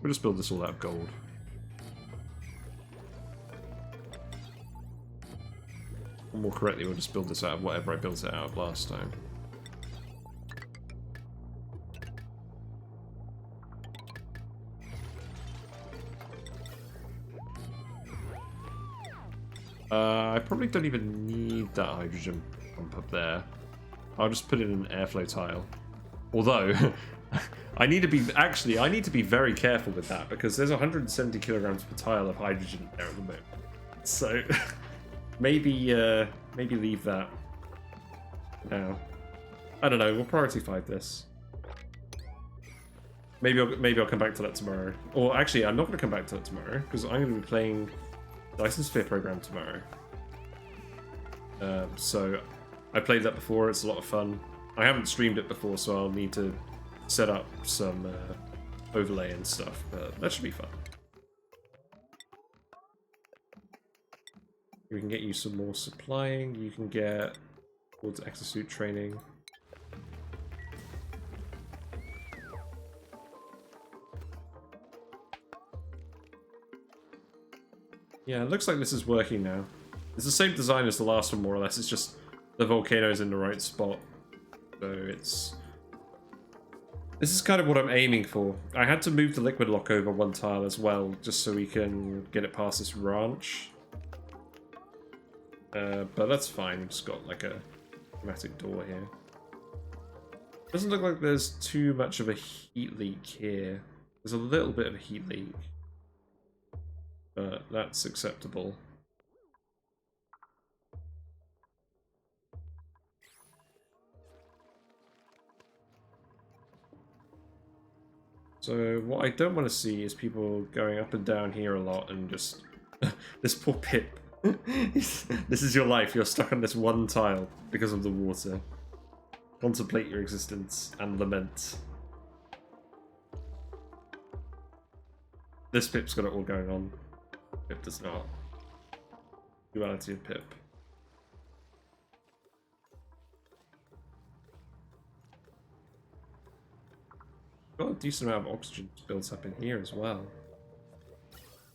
we'll just build this all out of gold. Or more correctly, we'll just build this out of whatever I built it out of last time. I probably don't even need that hydrogen pump up there. I'll just put it in an airflow tile. Although, I need to be very careful with that because there's 170 kilograms per tile of hydrogen there at the moment. So, maybe leave that now. I don't know. We'll priority 5 this. Maybe I'll come back to that tomorrow. Or actually, I'm not going to come back to that tomorrow because I'm going to be playing Dyson Sphere program tomorrow. So I played that before. It's a lot of fun. I haven't streamed it before, so I'll need to set up some overlay and stuff. But that should be fun. We can get you some more supplying. You can get towards exosuit training. Yeah, it looks like this is working now. It's the same design as the last one, more or less. It's just the volcano's in the right spot. So it's... This is kind of what I'm aiming for. I had to move the liquid lock over one tile as well, just so we can get it past this ranch. But that's fine. We've just got like a automatic door here. Doesn't look like there's too much of a heat leak here. There's a little bit of a heat leak. But that's acceptable. So what I don't want to see is people going up and down here a lot and just... this poor Pip. This is your life. You're stuck on this one tile because of the water. Contemplate your existence and lament. This Pip's got it all going on. Pip does not. Duality of Pip. Got a decent amount of oxygen built up in here as well.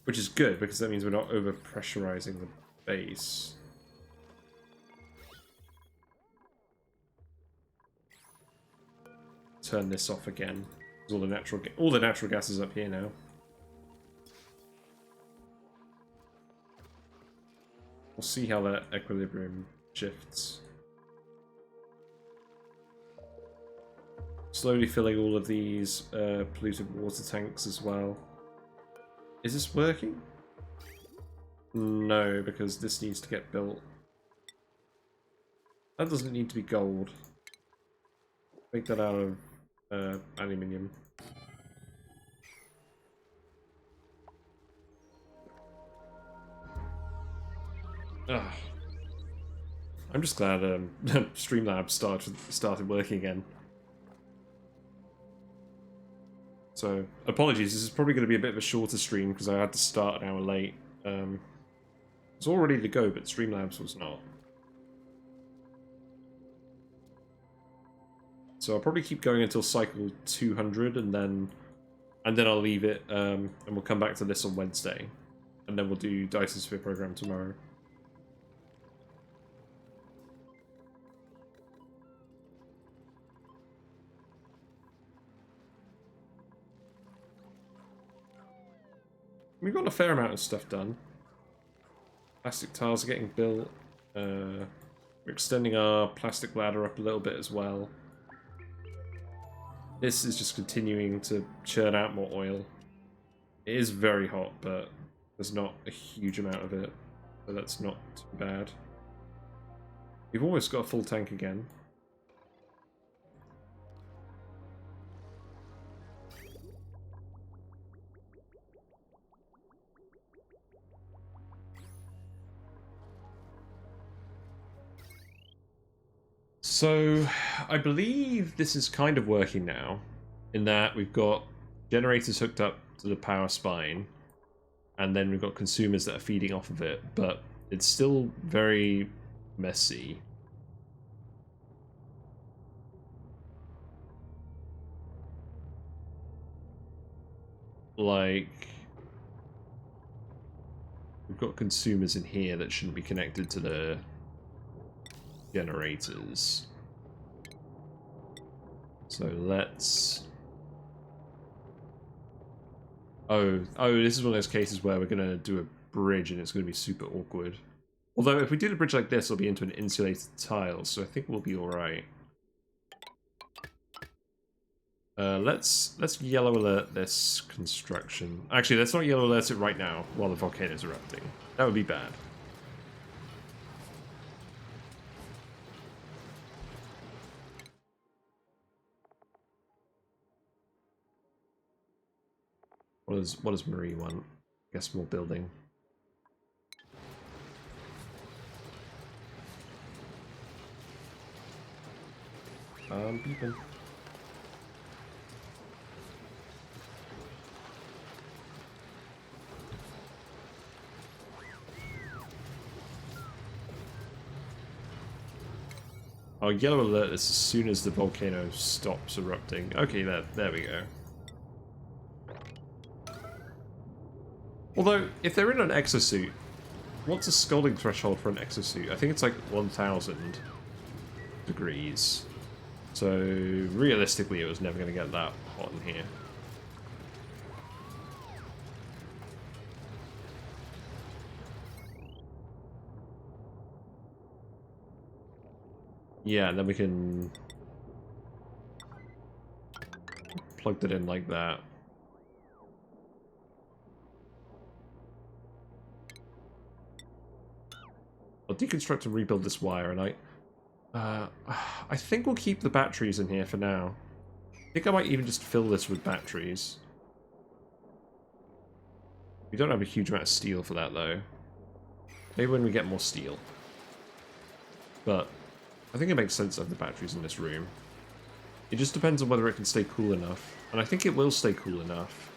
Which is good, because that means we're not over-pressurizing the base. Turn this off again. All the natural gas is up here now. We'll see how that equilibrium shifts. Slowly filling all of these polluted water tanks as well. Is this working? No, because this needs to get built. That doesn't need to be gold. Make that out of aluminium. Ugh. I'm just glad Streamlabs started working again. So, apologies, this is probably going to be a bit of a shorter stream because I had to start an hour late. It's all ready to go, but Streamlabs was not. So I'll probably keep going until cycle 200, and then I'll leave it, and we'll come back to this on Wednesday. And then we'll do Dyson Sphere program tomorrow. We've got a fair amount of stuff done. Plastic tiles are getting built. We're extending our plastic ladder up a little bit as well. This is just continuing to churn out more oil. It is very hot, but there's not a huge amount of it, so that's not too bad. We've almost got a full tank again. So, I believe this is kind of working now, in that we've got generators hooked up to the power spine, and then we've got consumers that are feeding off of it, but it's still very messy. Like, we've got consumers in here that shouldn't be connected to the generators. So let's... Oh, this is one of those cases where we're going to do a bridge and it's going to be super awkward. Although if we do the bridge like this, it'll be into an insulated tile, so I think we'll be alright. Let's yellow alert this construction. Actually, let's not yellow alert it right now while the volcano's erupting. That would be bad. What does Marie want? I guess more building. Beeping. Our yellow alert is as soon as the volcano stops erupting. Okay, there we go. Although, if they're in an exosuit, what's a scalding threshold for an exosuit? I think it's like 1000 degrees. So, realistically, it was never going to get that hot in here. Yeah, and then we can plug that in like that. I'll deconstruct and rebuild this wire, and I think we'll keep the batteries in here for now. I think I might even just fill this with batteries. We don't have a huge amount of steel for that, though. Maybe when we get more steel. But I think it makes sense to have the batteries in this room. It just depends on whether it can stay cool enough. And I think it will stay cool enough.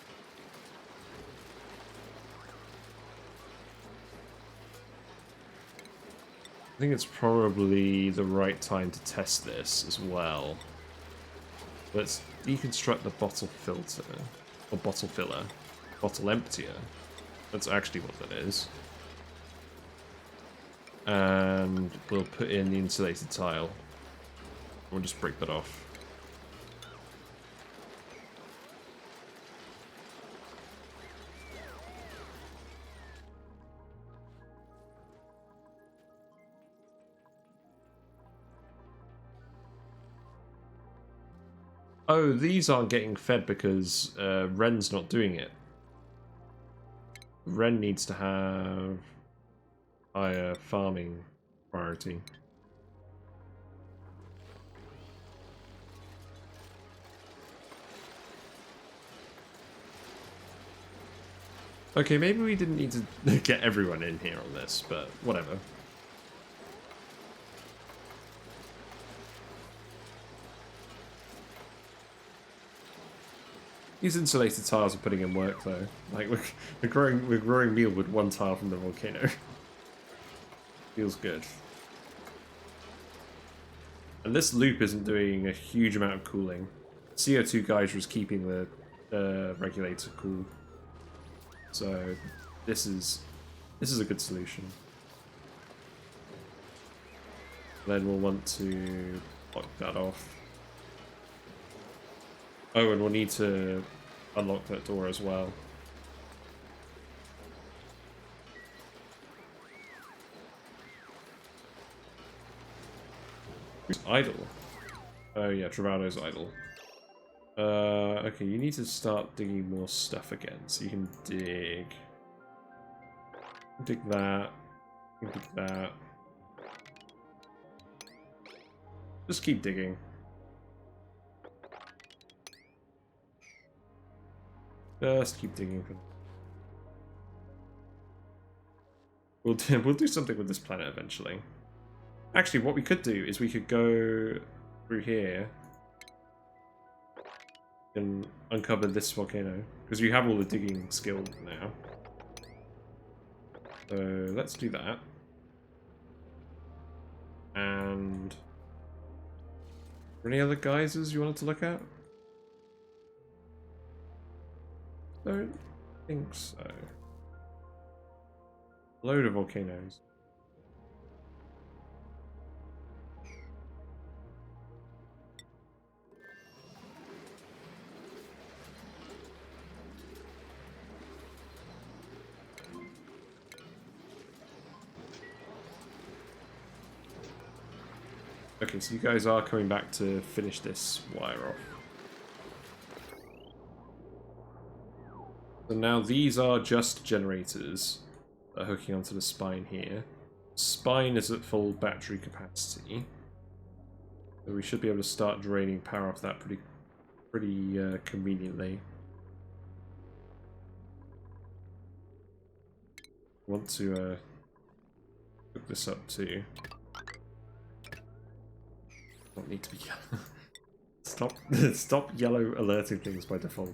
I think it's probably the right time to test this as well. Let's deconstruct the bottle filter. Or bottle filler. Bottle emptier. That's actually what that is. And we'll put in the insulated tile. We'll just break that off. Oh, these aren't getting fed because Ren's not doing it. Ren needs to have higher farming priority. Okay, maybe we didn't need to get everyone in here on this, but whatever. These insulated tiles are putting in work, though. Like we're growing meal with one tile from the volcano. Feels good. And this loop isn't doing a huge amount of cooling. CO2 geyser is keeping the regulator cool. So this is a good solution. Then we'll want to lock that off. Oh, and we'll need to unlock that door as well. Who's idle? Oh yeah, Travado's idle. Okay, you need to start digging more stuff again, so you can dig. Dig that. You can dig that. Just keep digging. Just keep digging. We'll do something with this planet eventually. Actually, what we could do is we could go through here and uncover this volcano, because you have all the digging skill now. So let's do that. And are there any other geysers you wanted to look at? Don't think so. Load of volcanoes. Okay, so you guys are coming back to finish this wire off. So now these are just generators that are hooking onto the spine here. Spine is at full battery capacity. So we should be able to start draining power off that pretty conveniently. Want to hook this up too. Don't need to be stop yellow alerting things by default.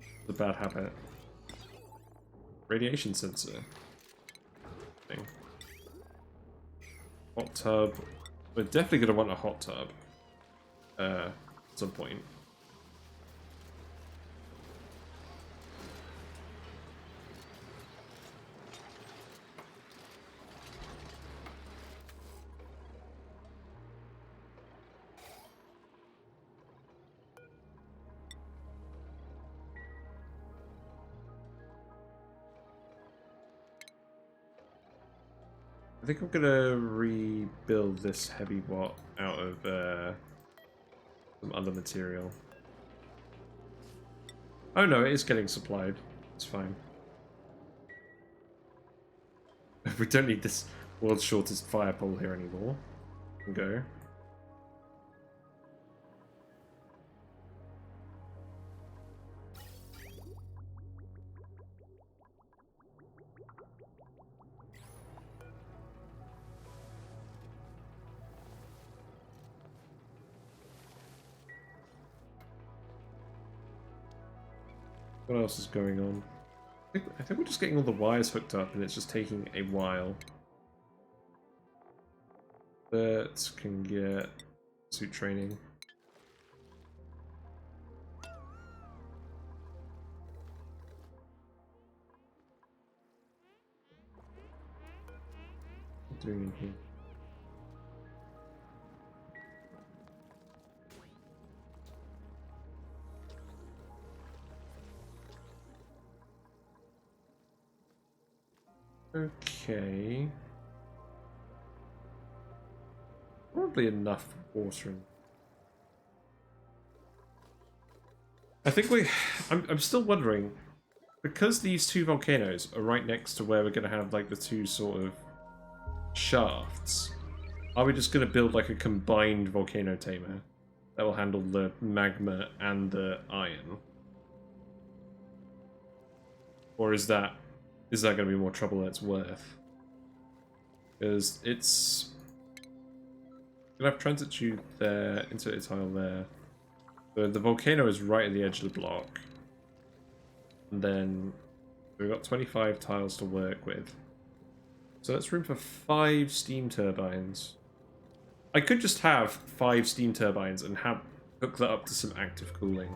It's a bad habit. Radiation sensor thing. Hot tub. We're definitely going to want a hot tub at some point. I think I'm gonna rebuild this heavy watt out of some other material. Oh no, it is getting supplied. It's fine. We don't need this world's shortest fire pole here anymore. We can go. What else is going on? I think we're just getting all the wires hooked up and it's just taking a while. But can get suit training. What are we doing in here? Okay. Probably enough water in. I think I'm still wondering, because these two volcanoes are right next to where we're going to have like the two sort of shafts, are we just going to build like a combined volcano tamer that will handle the magma and the iron? Or is that going to be more trouble than it's worth? Because it's gonna have transit tube there, insert tile there. The volcano is right at the edge of the block. And then we've got 25 tiles to work with. So that's room for 5 steam turbines. I could just have 5 steam turbines and hook that up to some active cooling.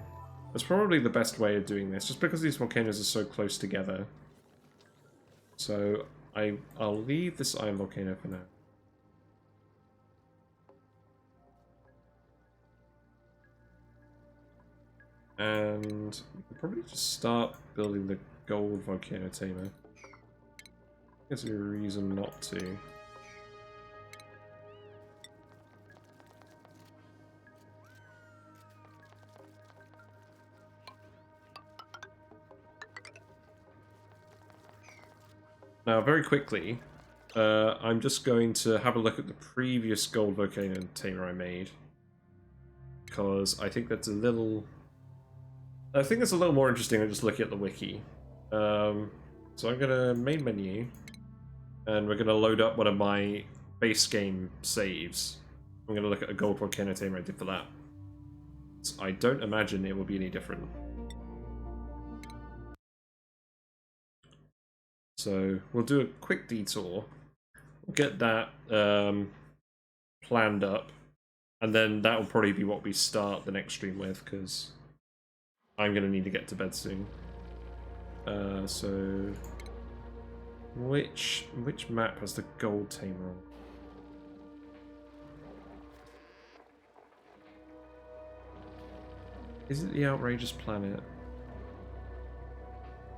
That's probably the best way of doing this, just because these volcanoes are so close together. So I'll leave this iron volcano for now. And we can probably just start building the gold volcano tamer. There's no reason not to. Now, very quickly, I'm just going to have a look at the previous gold volcano tamer I made, because I think that's a little more interesting than just looking at the wiki. So I'm gonna main menu, and we're gonna load up one of my base game saves. I'm gonna look at a gold volcano tamer I did for that. So I don't imagine it will be any different. So we'll do a quick detour. We'll get that planned up, and then that will probably be what we start the next stream with, because I'm gonna need to get to bed soon. So which map has the gold tamer on? Is it the Outrageous Planet?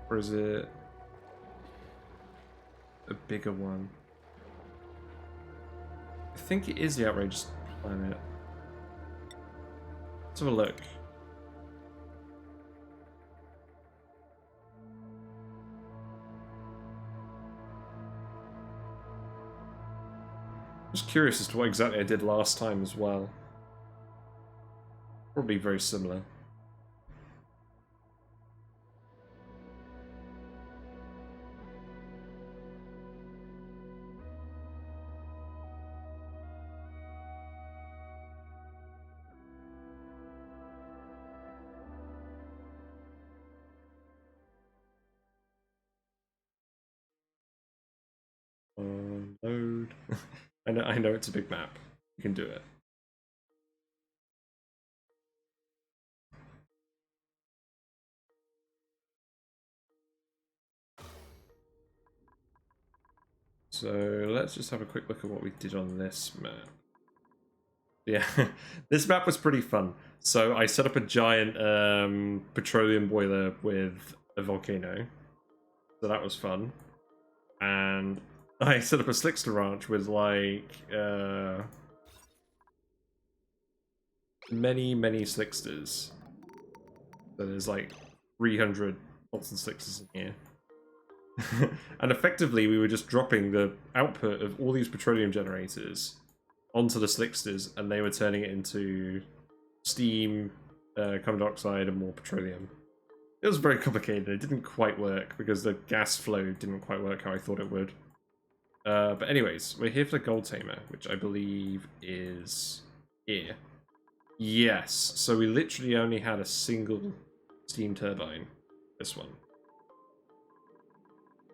Or is it a bigger one? I think it is the Outrageous Planet. Let's have a look. I'm just curious as to what exactly I did last time as well. Probably very similar. Load. I know it's a big map. you can do it. So let's just have a quick look at what we did on this map. Yeah, this map was pretty fun. So I set up a giant petroleum boiler with a volcano. So that was fun. And I set up a slickster ranch with like many slicksters. So there's like 300 Molten Slicksters in here. And effectively we were just dropping the output of all these petroleum generators onto the slicksters, and they were turning it into steam, carbon dioxide, and more petroleum. It was very complicated. It didn't quite work because the gas flow didn't quite work how I thought it would. But anyways, we're here for the gold tamer, which I believe is here. Yes, so we literally only had a single steam turbine. This one.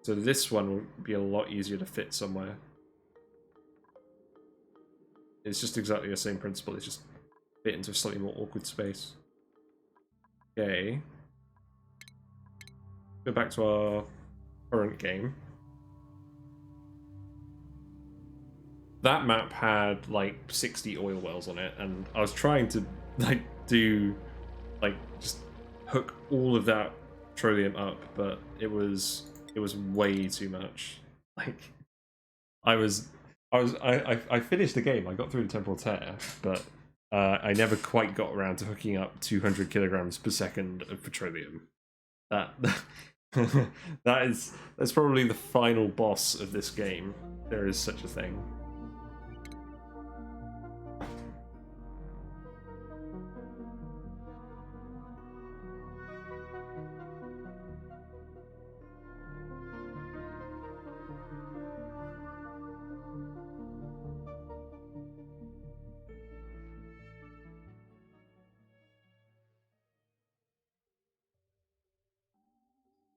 So this one would be a lot easier to fit somewhere. It's just exactly the same principle, it's just fit into a slightly more awkward space. Okay. Go back to our current game. That map had like 60 oil wells on it, and I was trying to like do like just hook all of that petroleum up, but it was way too much. Like I finished the game. I got through the temporal tear, but I never quite got around to hooking up 200 kilograms per second of petroleum. That's probably the final boss of this game. There is such a thing.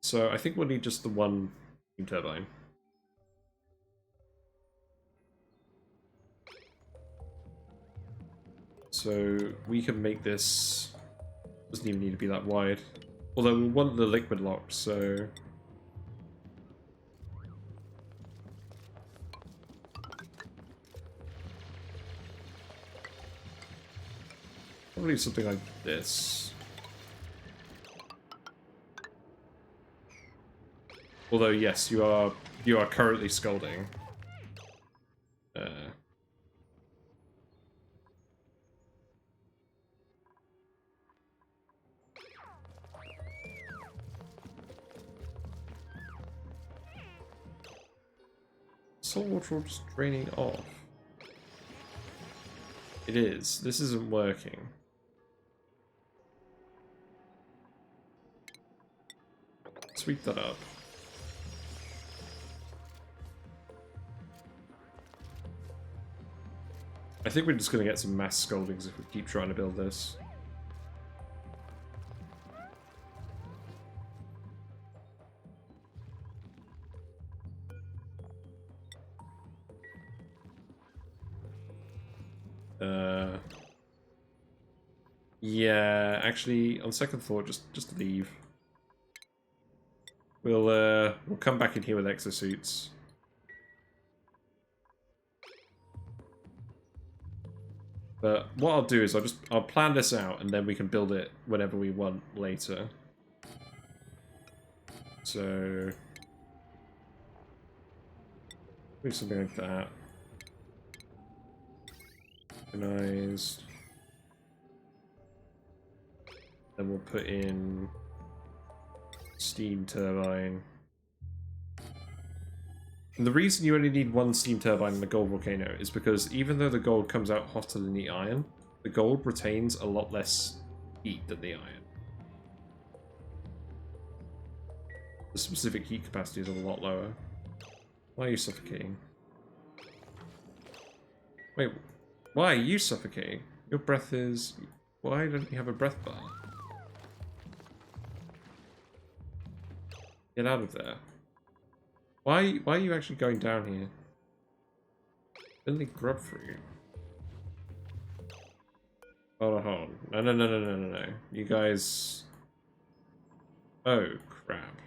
So I think we'll need just the one steam turbine. So we can make this, doesn't even need to be that wide. Although we want the liquid lock, so probably something like this. Although yes, you are currently scalding. Salt water just draining off. It is. This isn't working. Sweep that up. I think we're just going to get some mass scaldings if we keep trying to build this. Yeah, actually, on second thought, just leave. We'll come back in here with exosuits. But what I'll do is I'll plan this out, and then we can build it whenever we want later. So do something like that. Organized. Then we'll put in steam turbine. And the reason you only need one steam turbine in the gold volcano is because even though the gold comes out hotter than the iron, the gold retains a lot less heat than the iron. The specific heat capacity is a lot lower. Why are you suffocating? Wait, why are you suffocating? Your breath is... Why don't you have a breath bar? Get out of there. Why are you actually going down here? Only grub for you. Hold on, hold on. No, no, no, no, no, no, no. You guys... Oh, crap.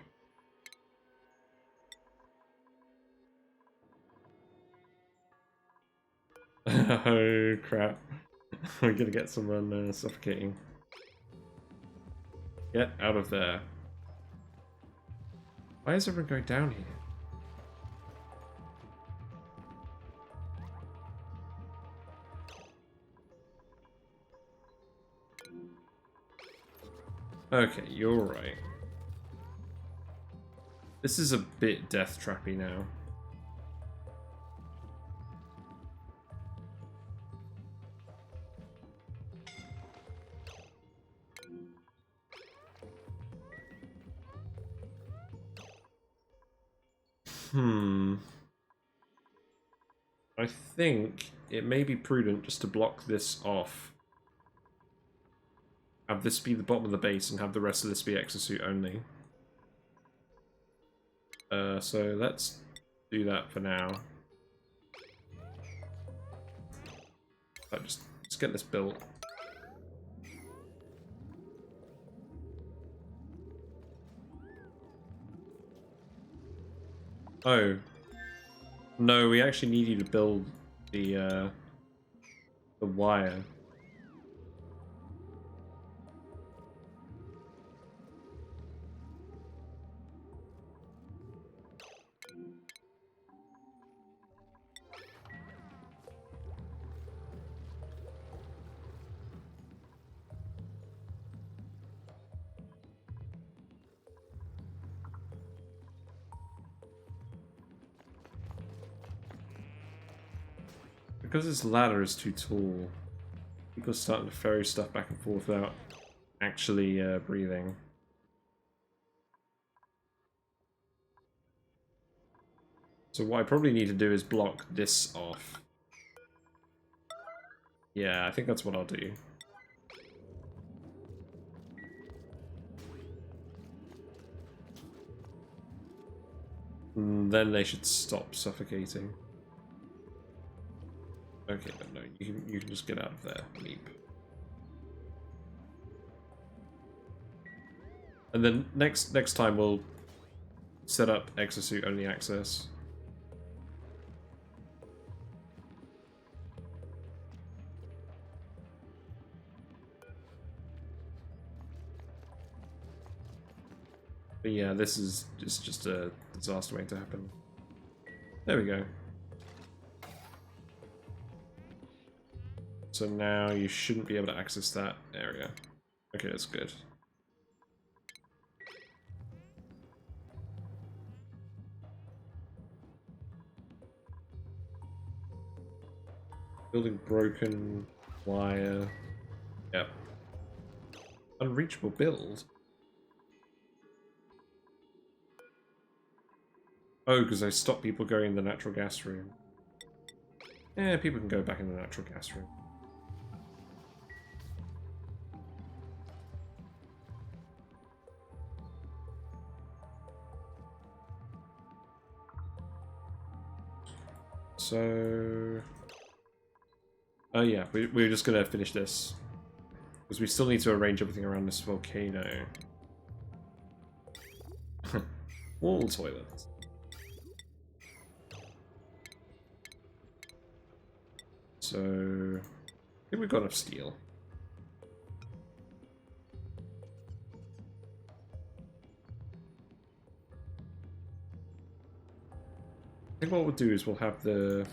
Oh, crap. We're gonna get someone suffocating. Get out of there. Why is everyone going down here? Okay, you're right. This is a bit death trappy now. I think it may be prudent just to block this off. Have this be the bottom of the base and have the rest of this be exosuit only. So let's do that for now. Let's get this built. Oh. No, we actually need you to build the wire. Because this ladder is too tall, people are starting to ferry stuff back and forth without actually breathing. So what I probably need to do is block this off. Yeah, I think that's what I'll do. And then they should stop suffocating. Okay, no, you can just get out of there, Meep. And then next time we'll set up exosuit only access. But yeah, this is just a disaster waiting to happen. There we go. So now you shouldn't be able to access that area. Okay, that's good. Building broken wire. Yep. Unreachable build. Oh, because I stopped people going in the natural gas room. Yeah, people can go back in the natural gas room. So... Oh yeah, we're just gonna finish this. Because we still need to arrange everything around this volcano. Wall toilets. So... I think we've got enough steel. I think what we'll do is we'll have the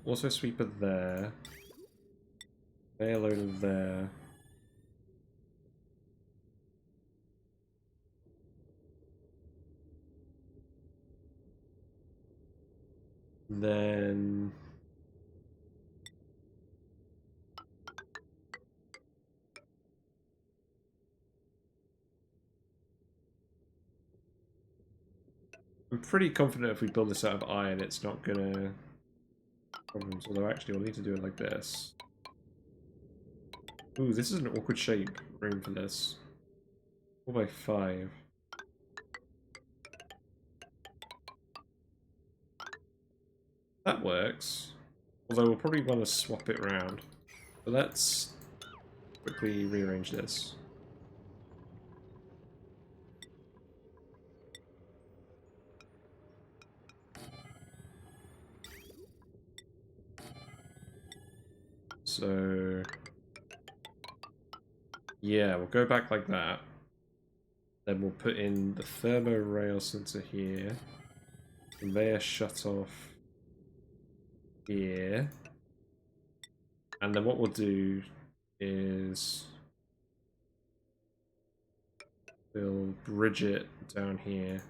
auto sweeper there, loader there, then I'm pretty confident if we build this out of iron it's not gonna problems, although actually we'll need to do it like this. Ooh, this is an awkward shape room for this. 4x5. That works. Although we'll probably want to swap it around. But let's quickly rearrange this. So yeah, we'll go back like that. Then we'll put in the thermo rail sensor here. Conveyor shut off here. And then what we'll do is we'll bridge it down here.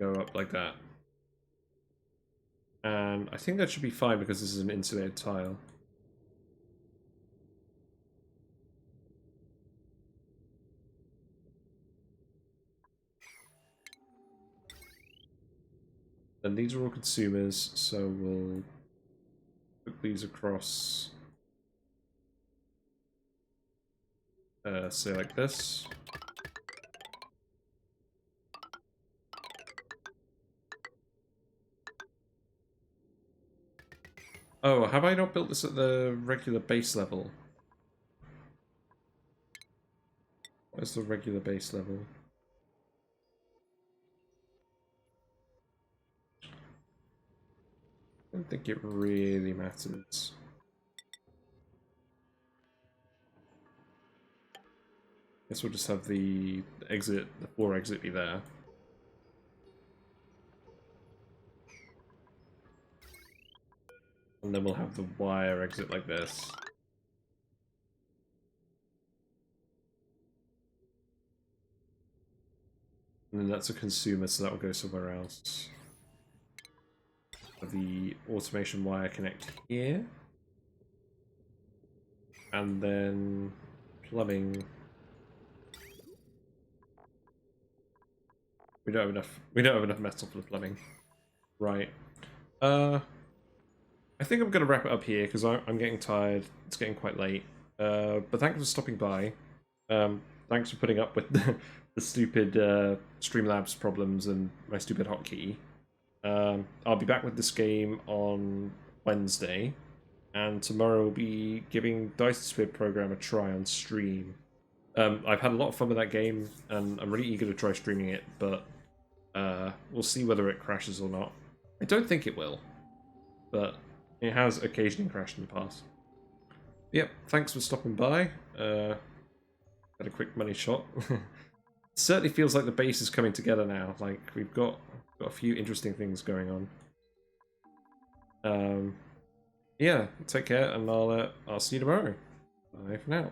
Go up like that. And I think that should be fine because this is an insulated tile. And these are all consumers, so we'll put these across, say like this. Oh, have I not built this at the regular base level? Where's the regular base level? I don't think it really matters. Guess we'll just have the exit, the 4 exit be there. And then we'll have the wire exit like this. And then that's a consumer, so that will go somewhere else. The automation wire connect here. And then plumbing. We don't have enough metal for the plumbing. Right. I think I'm gonna wrap it up here because I'm getting tired. It's getting quite late. But thanks for stopping by. Thanks for putting up with the stupid Streamlabs problems and my stupid hotkey. I'll be back with this game on Wednesday, and tomorrow we'll be giving Dice Sphere program a try on stream. I've had a lot of fun with that game, and I'm really eager to try streaming it, but we'll see whether it crashes or not. I don't think it will, but it has occasionally crashed in the past. Yep, thanks for stopping by. Had a quick money shot. Certainly feels like the base is coming together now. Like we've got a few interesting things going on. Yeah, take care, and I'll see you tomorrow. Bye for now.